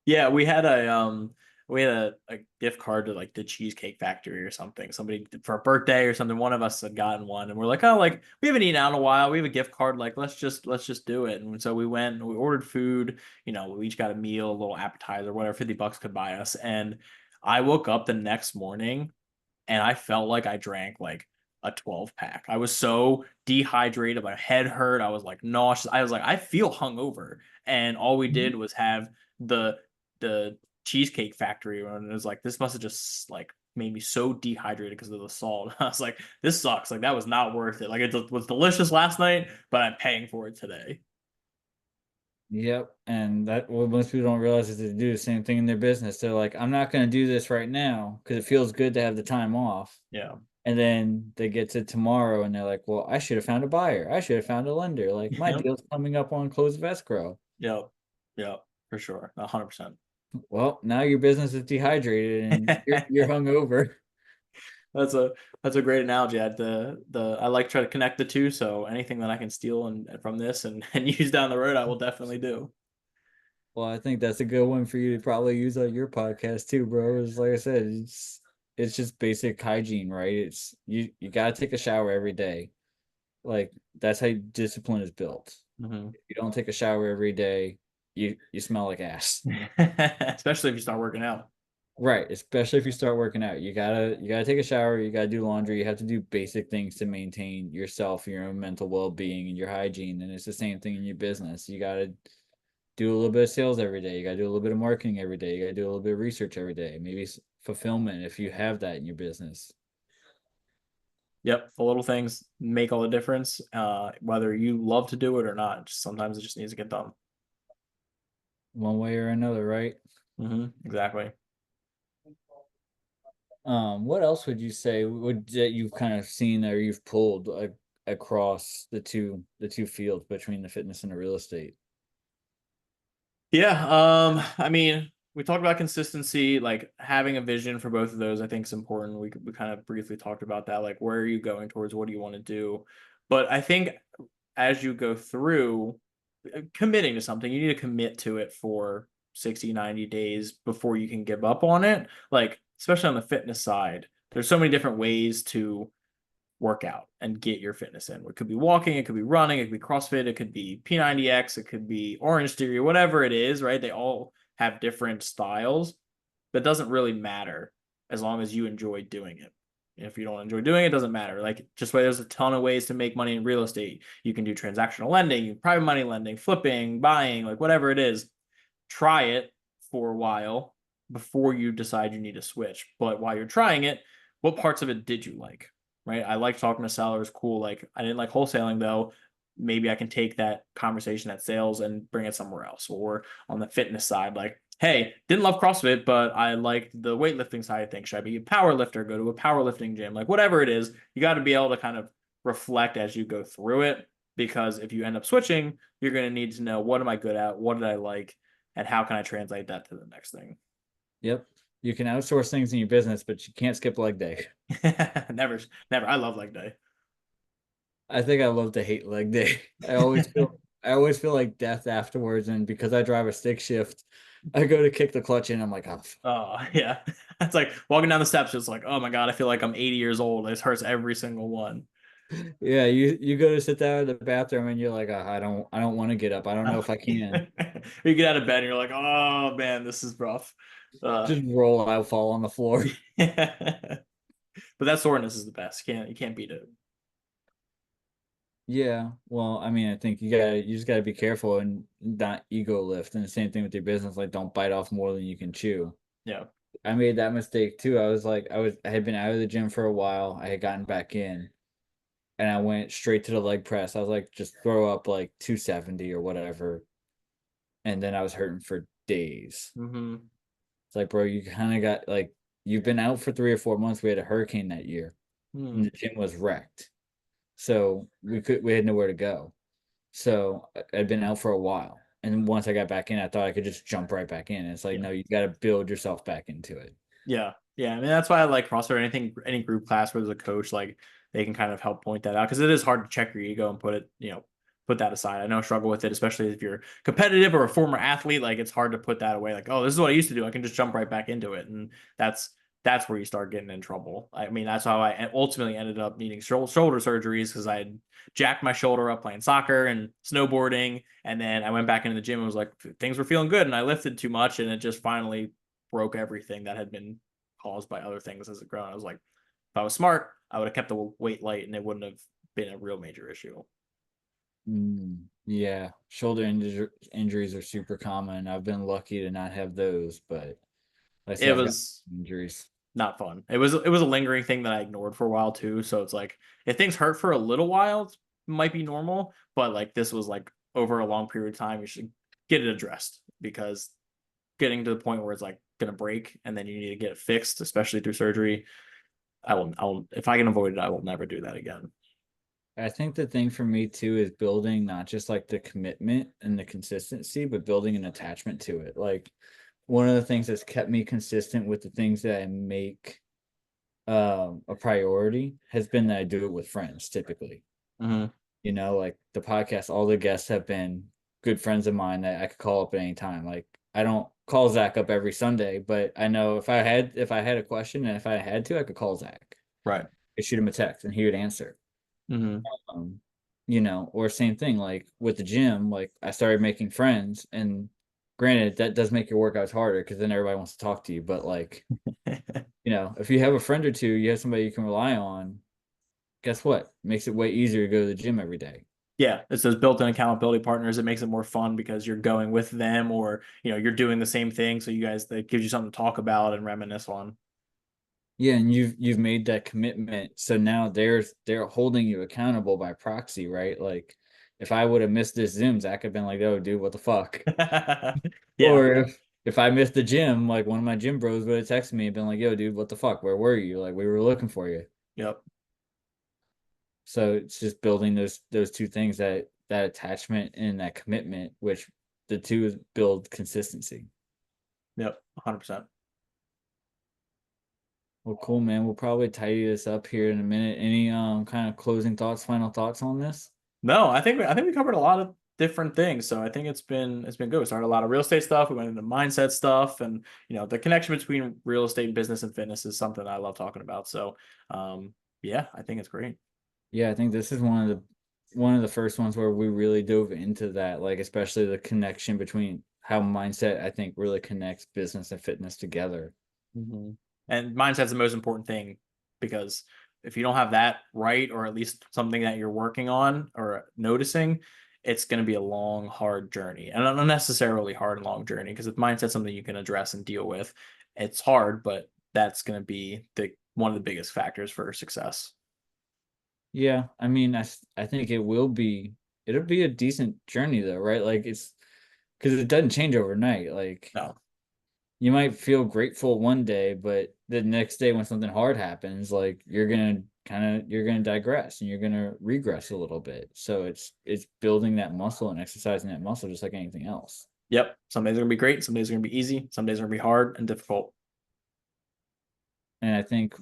Yeah, we had a gift card to like the Cheesecake Factory or something. Somebody for a birthday or something. One of us had gotten one, and we're like, oh, like we haven't eaten out in a while. We have a gift card. Like let's just do it. And so we went and we ordered food. We each got a meal, a little appetizer, whatever. $50 could buy us. And I woke up the next morning and I felt like I drank like a 12 pack. I was so dehydrated, my head hurt. I was like nauseous. I was like, I feel hungover. And all we did was have the the Cheesecake Factory, and it was like this must have just like made me so dehydrated because of the salt. I was like, this sucks. Like that was not worth it. Like it was delicious last night, but I'm paying for it today. Yep. And that what most people don't realize is they do the same thing in their business. They're like, I'm not going to do this right now because it feels good to have the time off. Yeah. And then they get to tomorrow and they're like, well, I should have found a buyer. I should have found a lender. Like my Yep. deal's coming up on close of escrow. Yep. Yep. For sure. 100%. Well, now your business is dehydrated and you're hungover. That's a great analogy. I like try to connect the two. So anything that I can steal and from this and use down the road, I will definitely do. Well, I think that's a good one for you to probably use on your podcast too, bro. It's like I said, it's just basic hygiene, right? It's you gotta take a shower every day. Like that's how discipline is built. Hmm. If you don't take a shower every day, you smell like ass. Especially if you start working out. Right, especially if you start working out. You gotta take a shower, you gotta do laundry, you have to do basic things to maintain yourself, your own mental well-being and your hygiene. And it's the same thing in your business. You gotta do a little bit of sales every day. You gotta do a little bit of marketing every day. You gotta do a little bit of research every day. Maybe fulfillment if you have that in your business. Yep, the little things make all the difference. Whether you love to do it or not, just sometimes it just needs to get done. One way or another, right? Exactly. What else would you say would that you've kind of seen or you've pulled across the two fields between the fitness and the real estate? Yeah, I mean, we talked about consistency, like having a vision for both of those, I think is important. We kind of briefly talked about that, like where are you going towards, what do you want to do? But I think as you go through committing to something, you need to commit to it for 60, 90 days before you can give up on it. Like, especially on the fitness side, there's so many different ways to work out and get your fitness in. It could be walking, it could be running, it could be CrossFit, it could be P90X, it could be Orange Theory, whatever it is, right? They all have different styles. That doesn't really matter as long as you enjoy doing it. If you don't enjoy doing it, it doesn't matter. Like, just why there's a ton of ways to make money in real estate. You can do transactional lending, private money lending, flipping, buying, like whatever it is. Try it for a while before you decide you need to switch. But while you're trying it, what parts of it did you like? Right? I like talking to sellers. Cool. Like, I didn't like wholesaling though. Maybe I can take that conversation at sales and bring it somewhere else. Or on the fitness side, like, hey, didn't love CrossFit, but I liked the weightlifting side of things. Should I be a power lifter? Go to a powerlifting gym? Like, whatever it is, you got to be able to kind of reflect as you go through it. Because if you end up switching, you're going to need to know, what am I good at? What did I like? And how can I translate that to the next thing? Yep. You can outsource things in your business, but you can't skip leg day. Never, never. I love leg day. I think I love to hate leg day. I always feel like death afterwards, and because I drive a stick shift, I go to kick the clutch in. I'm like, oh, Oh yeah, it's like walking down the steps. Just like, oh my god, I feel like I'm 80 years old. It hurts every single one. yeah. You go to sit down in the bathroom, and you're like, oh, I don't want to get up. I don't know if I can. You get out of bed and you're like, oh man, this is rough. Just roll out, fall on the floor. But that soreness is the best. You can't beat it. Yeah, well, I mean, I think you just gotta be careful and not ego lift. And the same thing with your business, like don't bite off more than you can chew. Yeah. I made that mistake too. I had been out of the gym for a while. I had gotten back in, and I went straight to the leg press. I was like, just throw up like 270 or whatever, and then I was hurting for days. Mm-hmm. It's like, bro, you kind of got like you've been out for 3 or 4 months. We had a hurricane that year, and the gym was wrecked, so we had nowhere to go. So I'd been out for a while. And once I got back in, I thought I could just jump right back in. It's like, Yeah. no, you got to build yourself back into it. Yeah. Yeah. I mean, that's why I like CrossFit or any group class where there's a coach, like they can kind of help point that out, because it is hard to check your ego and put that aside. I know I struggle with it, especially if you're competitive or a former athlete. Like, it's hard to put that away. Like, oh, this is what I used to do. I can just jump right back into it. And that's where you start getting in trouble. I mean, that's how I ultimately ended up needing shoulder surgeries, because I had jacked my shoulder up playing soccer and snowboarding. And then I went back into the gym and was like, things were feeling good. And I lifted too much, and it just finally broke everything that had been caused by other things as it grown. I was like, if I was smart, I would have kept the weight light and it wouldn't have been a real major issue. Yeah, shoulder injuries are super common. I've been lucky to not have those, but like I say, It I've got was injuries. not fun. It was a lingering thing that I ignored for a while too. So it's like, if things hurt for a little while, it might be normal. But like, this was like over a long period of time, you should get it addressed, because getting to the point where it's like gonna break and then you need to get it fixed, especially through surgery. I will if I can avoid it, I will never do that again. I think the thing for me too is building not just like the commitment and the consistency, but building an attachment to it. Like one of the things that's kept me consistent with the things that I make a priority has been that I do it with friends typically. Mm-hmm. Like the podcast, all the guests have been good friends of mine that I could call up at any time. Like I don't call Zach up every Sunday, but I know if I had a question and if I had to, I could call Zach. Right. I shoot him a text and he would answer. Mm-hmm. Um, or same thing like with the gym, like I started making friends, and granted that does make your workouts harder because then everybody wants to talk to you. But like, if you have a friend or two, you have somebody you can rely on, guess what? Makes it way easier to go to the gym every day. Yeah, it's those built-in accountability partners. It makes it more fun because you're going with them, or you're doing the same thing. So you guys, that gives you something to talk about and reminisce on. Yeah, and you've made that commitment. So now they're holding you accountable by proxy, right? Like if I would have missed this Zoom, Zach had been like, "Oh, dude, what the fuck?" Yeah. Or if I missed the gym, like one of my gym bros would have texted me and been like, "Yo, dude, what the fuck? Where were you? Like we were looking for you." Yep. So it's just building those two things, that attachment and that commitment, which the two build consistency. Yep. 100%. Well, cool, man. We'll probably tidy this up here in a minute. Any kind of closing thoughts, final thoughts on this? No, I think we covered a lot of different things. So I think it's been good. We started a lot of real estate stuff. We went into mindset stuff, and the connection between real estate, business, and fitness is something I love talking about. So yeah, I think it's great. Yeah, I think this is one of the first ones where we really dove into that, like especially the connection between how mindset I think really connects business and fitness together. Mm-hmm. And mindset's the most important thing because if you don't have that right, or at least something that you're working on or noticing, it's going to be a long, hard journey, and an unnecessarily hard and long journey. Because if mindset's something you can address and deal with, it's hard, but that's going to be the one of the biggest factors for success. Yeah, I mean, I think it'll be a decent journey though, right? Like it's because it doesn't change overnight. Like No. you might feel grateful one day, but the next day when something hard happens, like you're gonna digress and you're gonna regress a little bit. So it's building that muscle and exercising that muscle just like anything else. Yep. Some days are going to be great. Some days are going to be easy. Some days are going to be hard and difficult. And I think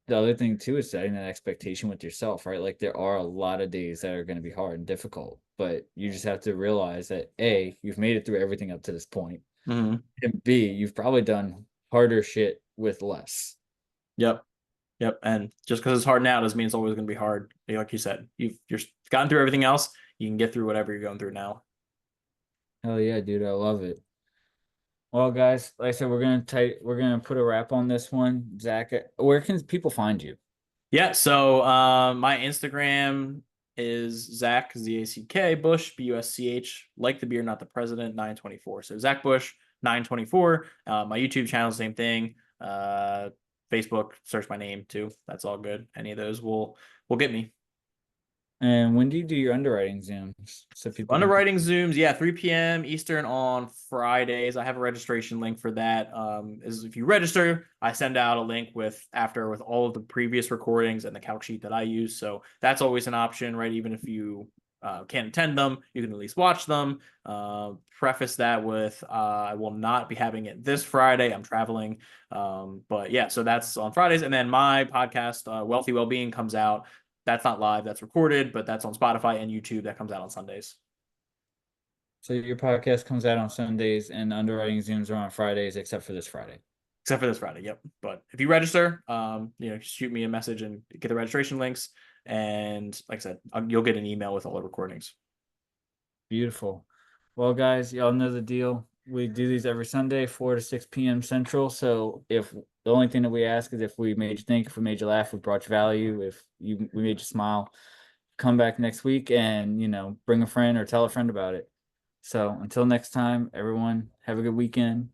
the other thing too is setting that expectation with yourself, right? Like there are a lot of days that are going to be hard and difficult, but you just have to realize that A, you've made it through everything up to this point, Mm-hmm. and B, you've probably done harder shit with less. Yep. Yep. And just because it's hard now doesn't mean it's always going to be hard. Like you said, you're gotten through everything else. You can get through whatever you're going through now. Hell yeah, dude, I love it. Well, guys, like I said, we're gonna put a wrap on this one. Zach, where can people find you? Yeah. So my Instagram is Zack Zack Bush Busch, like the beer, not the president, 924. So Zack Bush 924. My YouTube channel, same thing. Facebook, search my name too. That's all good. Any of those will get me. And when do you do your underwriting Zooms so people can come? Underwriting Zooms, yeah, 3 p.m. Eastern on Fridays. I have a registration link for that. Is if you register, I send out a link with all of the previous recordings and the calc sheet that I use. So that's always an option, right? Even if you can't attend them, you can at least watch them. Preface that with I will not be having it this Friday. I'm traveling. But yeah, so that's on Fridays. And then my podcast, Wealthy Wellbeing, comes out. That's not live, that's recorded, but that's on Spotify and YouTube. That comes out on Sundays. So your podcast comes out on Sundays and underwriting Zooms are on Fridays, except for this Friday. Except for this Friday. Yep. But if you register, shoot me a message and get the registration links. And like I said, you'll get an email with all the recordings. Beautiful. Well, guys, y'all know the deal. We do these every Sunday, 4 to 6 p.m. Central. So if the only thing that we ask is if we made you think, if we made you laugh, we brought you value, if we made you smile, come back next week and bring a friend or tell a friend about it. So until next time, everyone, have a good weekend.